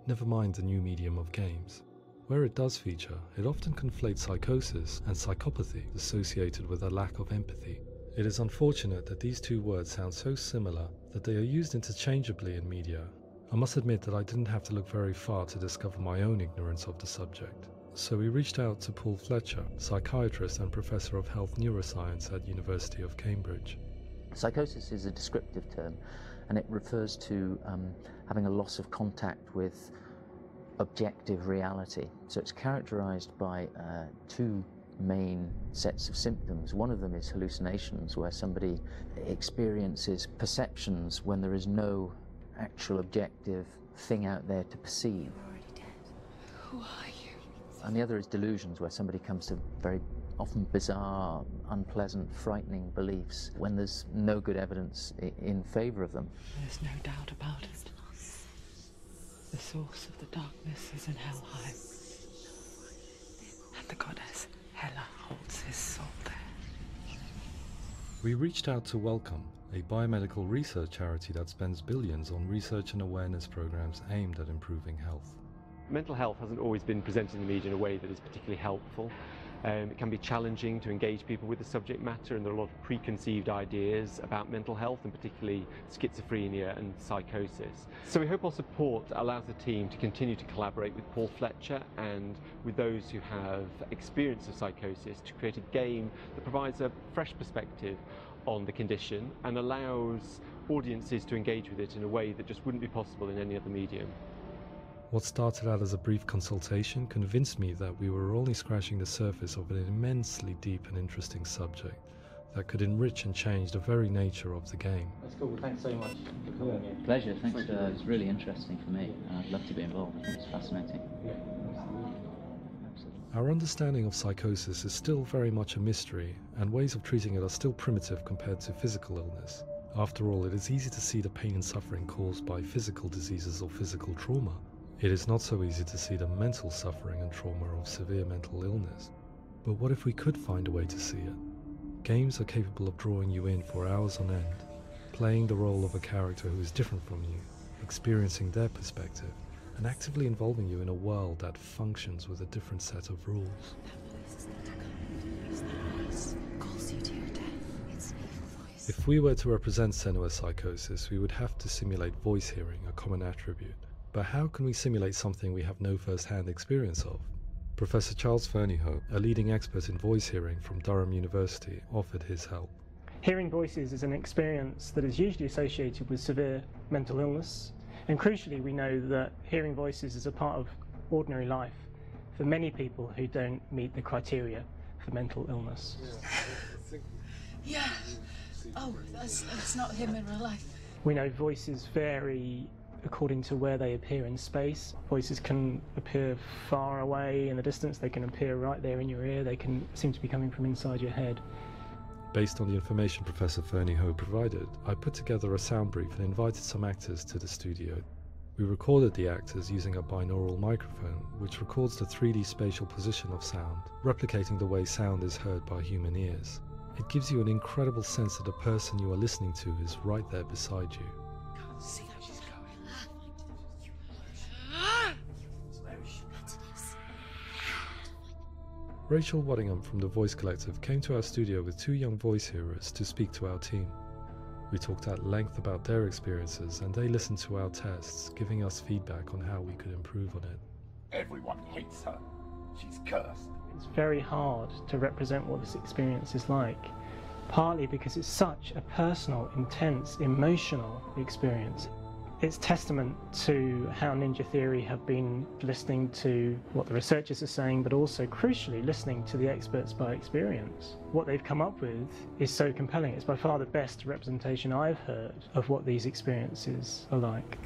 never mind the new medium of games. Where it does feature, it often conflates psychosis and psychopathy associated with a lack of empathy. It is unfortunate that these two words sound so similar that they are used interchangeably in media. I must admit that I didn't have to look very far to discover my own ignorance of the subject. So we reached out to Paul Fletcher, psychiatrist and professor of health neuroscience at University of Cambridge. Psychosis is a descriptive term, and it refers to having a loss of contact with objective reality. So it's characterized by two main sets of symptoms. One of them is hallucinations, where somebody experiences perceptions when there is no actual objective thing out there to perceive. You're already dead. Who are you? And the other is delusions, where somebody comes to very often bizarre, unpleasant, frightening beliefs when there's no good evidence in favor of them. There's no doubt about it. The source of the darkness is in Helheim, and the goddess Hela holds his soul there. We reached out to Welcome, a biomedical research charity that spends billions on research and awareness programs aimed at improving health. Mental health hasn't always been presented in the media in a way that is particularly helpful. It can be challenging to engage people with the subject matter, and there are a lot of preconceived ideas about mental health, and particularly schizophrenia and psychosis. So we hope our support allows the team to continue to collaborate with Paul Fletcher and with those who have experience of psychosis to create a game that provides a fresh perspective on the condition and allows audiences to engage with it in a way that just wouldn't be possible in any other medium. What started out as a brief consultation convinced me that we were only scratching the surface of an immensely deep and interesting subject that could enrich and change the very nature of the game. That's cool. Thanks so much for coming here. Pleasure. Thanks. It's really interesting for me. I'd love to be involved. I think it's fascinating. Yeah, absolutely. Our understanding of psychosis is still very much a mystery, and ways of treating it are still primitive compared to physical illness. After all, it is easy to see the pain and suffering caused by physical diseases or physical trauma. It is not so easy to see the mental suffering and trauma of severe mental illness. But what if we could find a way to see it? Games are capable of drawing you in for hours on end, playing the role of a character who is different from you, experiencing their perspective, and actively involving you in a world that functions with a different set of rules. If we were to represent Senua psychosis, we would have to simulate voice hearing, a common attribute. But how can we simulate something we have no first-hand experience of? Professor Charles Fernyhough, a leading expert in voice hearing from Durham University, offered his help. Hearing voices is an experience that is usually associated with severe mental illness, and crucially we know that hearing voices is a part of ordinary life for many people who don't meet the criteria for mental illness. Yeah. Oh, that's not him in real life. We know voices vary according to where they appear in space. Voices can appear far away in the distance, they can appear right there in your ear, they can seem to be coming from inside your head. Based on the information Professor Fernyhough provided, I put together a sound brief and invited some actors to the studio. We recorded the actors using a binaural microphone, which records the 3D spatial position of sound, replicating the way sound is heard by human ears. It gives you an incredible sense that the person you are listening to is right there beside you. Can't see how she's going. Rachel Waddingham from the Voice Collective came to our studio with two young voice hearers to speak to our team. We talked at length about their experiences, and they listened to our tests, giving us feedback on how we could improve on it. Everyone hates her. She's cursed. It's very hard to represent what this experience is like, partly because it's such a personal, intense, emotional experience. It's testament to how Ninja Theory have been listening to what the researchers are saying, but also, crucially, listening to the experts by experience. What they've come up with is so compelling. It's by far the best representation I've heard of what these experiences are like.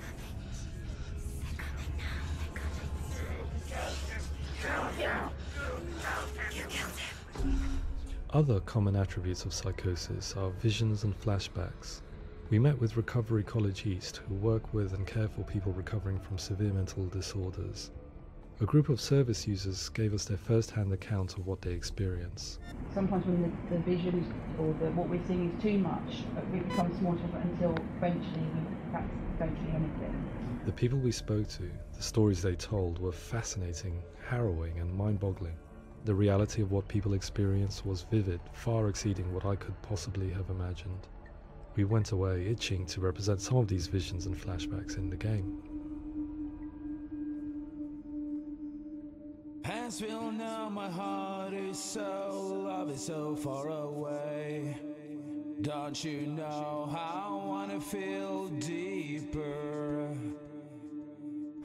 Other common attributes of psychosis are visions and flashbacks. We met with Recovery College East, who work with and care for people recovering from severe mental disorders. A group of service users gave us their first-hand account of what they experience. Sometimes when the visions or what we're seeing is too much, it becomes more difficult until eventually we perhaps don't see anything. The people we spoke to, the stories they told, were fascinating, harrowing and mind-boggling. The reality of what people experienced was vivid, far exceeding what I could possibly have imagined. We went away itching to represent some of these visions and flashbacks in the game. Pansville, now my heart is so, love is so far away. Don't you know how I wanna feel deeper?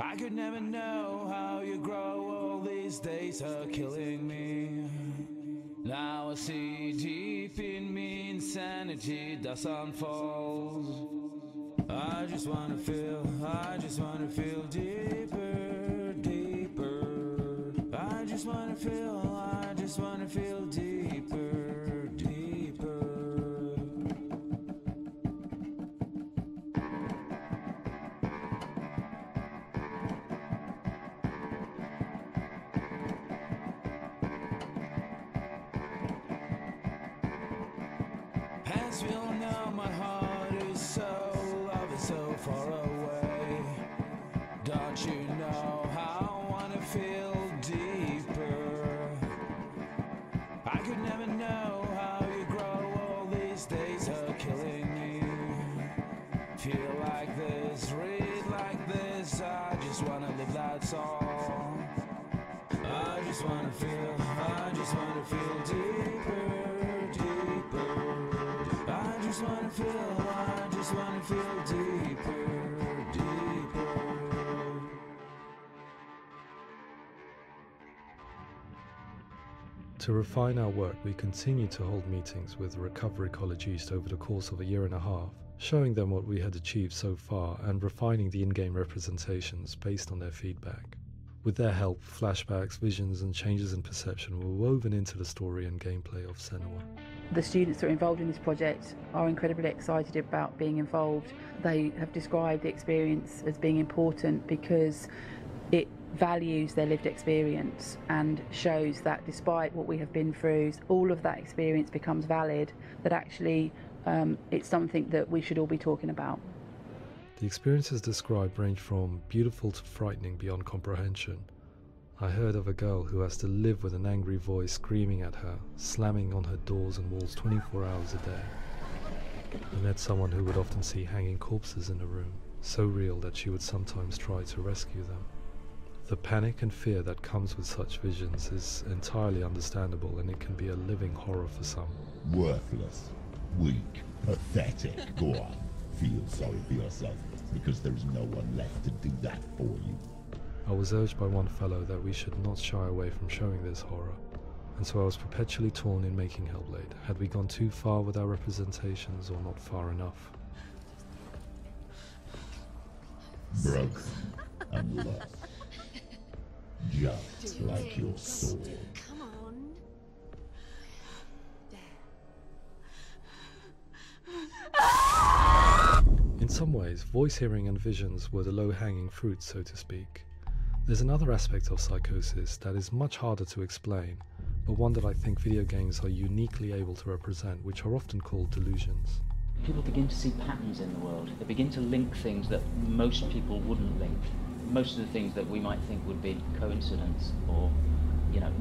I could never know how you grow, all these days are killing me. Now I see deep in me insanity does unfold. I just wanna feel deeper, deeper. I just wanna feel deeper, deeper. As we all know, my heart is so, love is so far away. Don't you know how I wanna feel deeper? I could never know how you grow, all these days are killing me. Feel like this, read like this, I just wanna live, that's all. I just wanna feel deeper, deeper. I just wanna feel deeper, deeper. To refine our work, we continue to hold meetings with Recovery College East over the course of a year and a half, showing them what we had achieved so far and refining the in-game representations based on their feedback. With their help, flashbacks, visions and changes in perception were woven into the story and gameplay of Senua. The students that are involved in this project are incredibly excited about being involved. They have described the experience as being important because it values their lived experience and shows that despite what we have been through, all of that experience becomes valid, that actually it's something that we should all be talking about. The experiences described range from beautiful to frightening beyond comprehension. I heard of a girl who has to live with an angry voice screaming at her, slamming on her doors and walls 24 hours a day. I met someone who would often see hanging corpses in a room, so real that she would sometimes try to rescue them. The panic and fear that comes with such visions is entirely understandable, and it can be a living horror for some. Worthless, weak, pathetic. Go on, feel sorry for yourself, because there's no one left to do that for you. I was urged by one fellow that we should not shy away from showing this horror, and so I was perpetually torn in making Hellblade. Had we gone too far with our representations or not far enough? Broken and lost. Just like your sword. Come on. In some ways, voice hearing and visions were the low-hanging fruit, so to speak. There's another aspect of psychosis that is much harder to explain, but one that I think video games are uniquely able to represent, which are often called delusions. People begin to see patterns in the world. They begin to link things that most people wouldn't link. Most of the things that we might think would be coincidence or,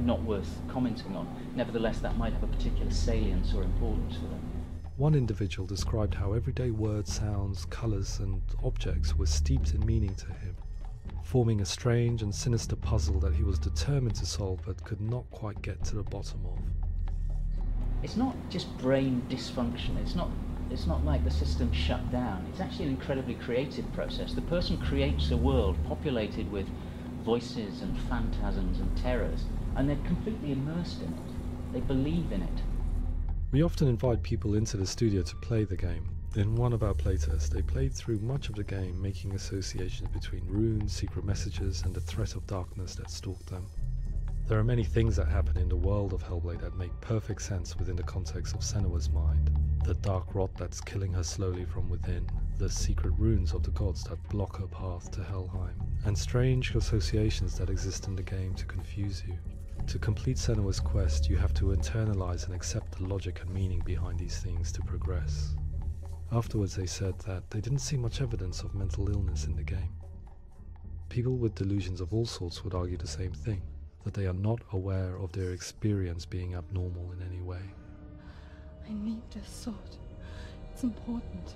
not worth commenting on. Nevertheless, that might have a particular salience or importance for them. One individual described how everyday words, sounds, colours and objects were steeped in meaning to him, forming a strange and sinister puzzle that he was determined to solve but could not quite get to the bottom of. It's not just brain dysfunction. It's not like the system shut down. It's actually an incredibly creative process. The person creates a world populated with voices and phantasms and terrors, and they're completely immersed in it. They believe in it. We often invite people into the studio to play the game. In one of our playtests, they played through much of the game, making associations between runes, secret messages, and the threat of darkness that stalked them. There are many things that happen in the world of Hellblade that make perfect sense within the context of Senua's mind. The dark rot that's killing her slowly from within, the secret runes of the gods that block her path to Helheim, and strange associations that exist in the game to confuse you. To complete Senua's quest, you have to internalize and accept the logic and meaning behind these things to progress. Afterwards they said that they didn't see much evidence of mental illness in the game. People with delusions of all sorts would argue the same thing, that they are not aware of their experience being abnormal in any way. I need this sword. It's important.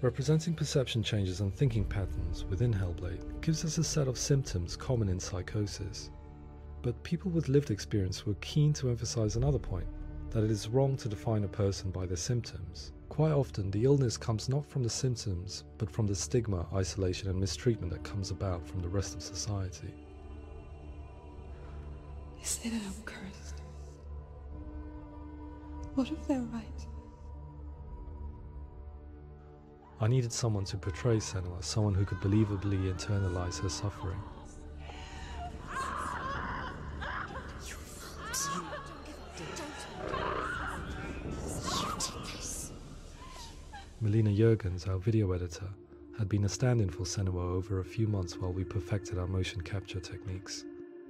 Representing perception changes and thinking patterns within Hellblade gives us a set of symptoms common in psychosis. But people with lived experience were keen to emphasize another point, that it is wrong to define a person by their symptoms. Quite often, the illness comes not from the symptoms, but from the stigma, isolation and mistreatment that comes about from the rest of society. They say that I'm cursed. What if they're right? I needed someone to portray Senua, someone who could believably internalize her suffering. Melina Jurgens, our video editor, had been a stand-in for Senua over a few months while we perfected our motion capture techniques.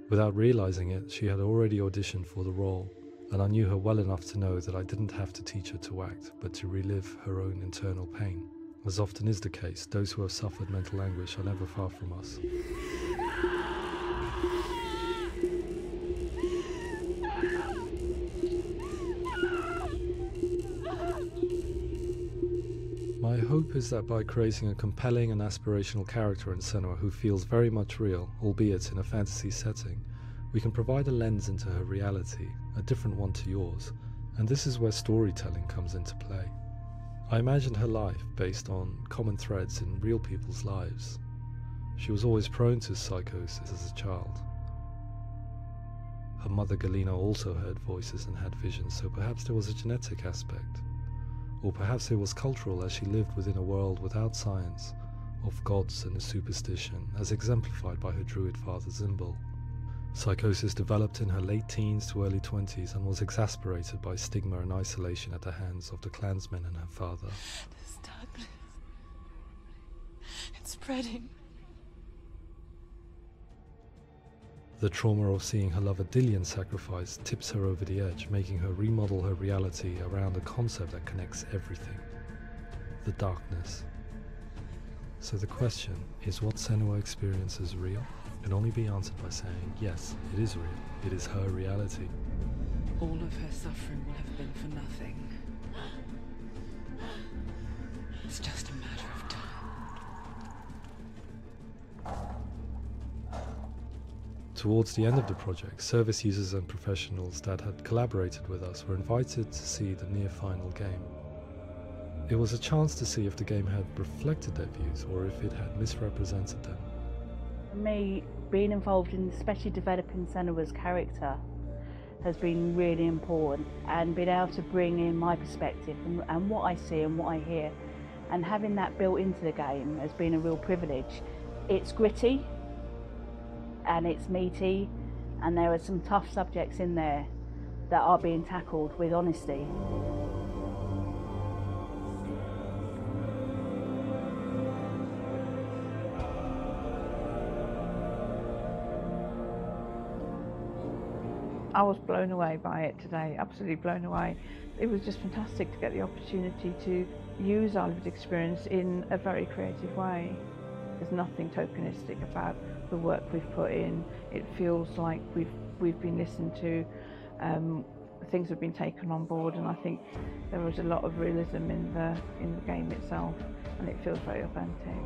Without realizing it, she had already auditioned for the role, and I knew her well enough to know that I didn't have to teach her to act, but to relive her own internal pain. As often is the case, those who have suffered mental anguish are never far from us. My hope is that by creating a compelling and aspirational character in Senua who feels very much real, albeit in a fantasy setting, we can provide a lens into her reality, a different one to yours, and this is where storytelling comes into play. I imagined her life based on common threads in real people's lives. She was always prone to psychosis as a child. Her mother Galina also heard voices and had visions, so perhaps there was a genetic aspect. Or perhaps it was cultural, as she lived within a world without science, of gods and a superstition, as exemplified by her druid father Zimbal. Psychosis developed in her late teens to early 20s and was exacerbated by stigma and isolation at the hands of the clansmen and her father. This darkness, it's spreading. The trauma of seeing her lover Dillian sacrificed tips her over the edge, making her remodel her reality around a concept that connects everything: the darkness. So the question is, what Senua experiences real? Can only be answered by saying, yes, it is real. It is her reality. All of her suffering will have been for nothing. It's just a matter of time. Towards the end of the project, service users and professionals that had collaborated with us were invited to see the near-final game. It was a chance to see if the game had reflected their views or if it had misrepresented them. For me, being involved in especially developing Senua's character has been really important, and being able to bring in my perspective and what I see and what I hear, and having that built into the game has been a real privilege. It's gritty and it's meaty, and there are some tough subjects in there that are being tackled with honesty. I was blown away by it today, absolutely blown away. It was just fantastic to get the opportunity to use our lived experience in a very creative way. There's nothing tokenistic about the work we've put in. It feels like we've been listened to, things have been taken on board, and I think there was a lot of realism in the game itself, and it feels very authentic.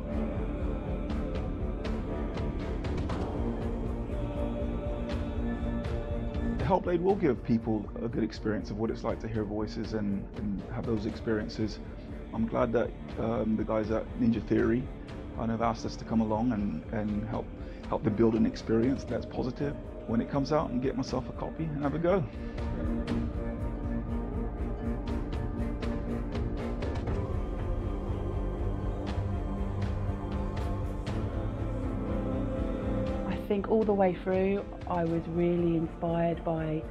Hellblade will give people a good experience of what it's like to hear voices and have those experiences. I'm glad that the guys at Ninja Theory have asked us to come along and help them build an experience that's positive when it comes out, and get myself a copy and have a go. I think all the way through I was really inspired by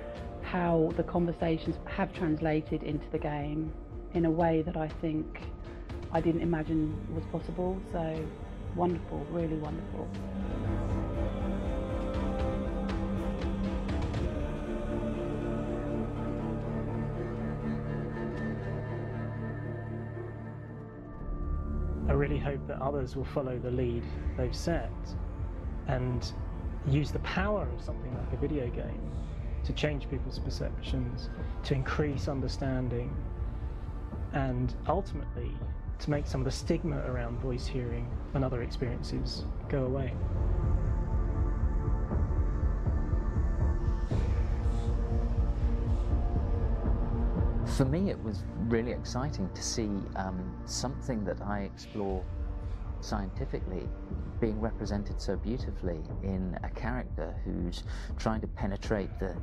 how the conversations have translated into the game in a way that I think I didn't imagine was possible. So wonderful, really wonderful. I really hope that others will follow the lead they've set and use the power of something like a video game to change people's perceptions, to increase understanding, and ultimately to make some of the stigma around voice hearing and other experiences go away. For me, it was really exciting to see something that I explore scientifically being represented so beautifully in a character who's trying to penetrate the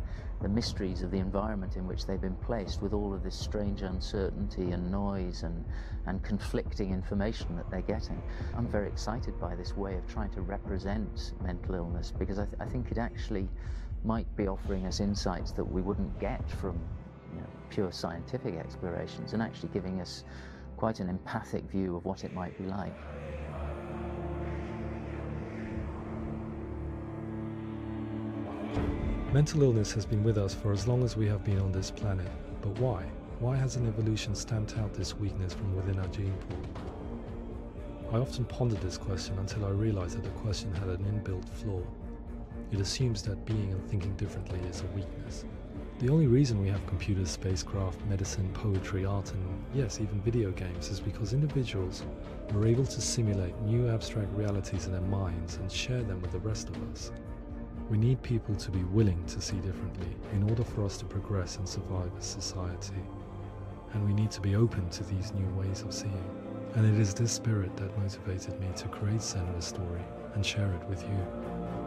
mysteries of the environment in which they've been placed, with all of this strange uncertainty and noise and conflicting information that they're getting. I'm very excited by this way of trying to represent mental illness, because I think it actually might be offering us insights that we wouldn't get from pure scientific explorations, and actually giving us quite an empathic view of what it might be like. Mental illness has been with us for as long as we have been on this planet, but why? Why hasn't evolution stamped out this weakness from within our gene pool? I often pondered this question until I realized that the question had an inbuilt flaw. It assumes that being and thinking differently is a weakness. The only reason we have computers, spacecraft, medicine, poetry, art, and yes, even video games is because individuals are able to simulate new abstract realities in their minds and share them with the rest of us. We need people to be willing to see differently in order for us to progress and survive as society. And we need to be open to these new ways of seeing. And it is this spirit that motivated me to create Senua's story and share it with you.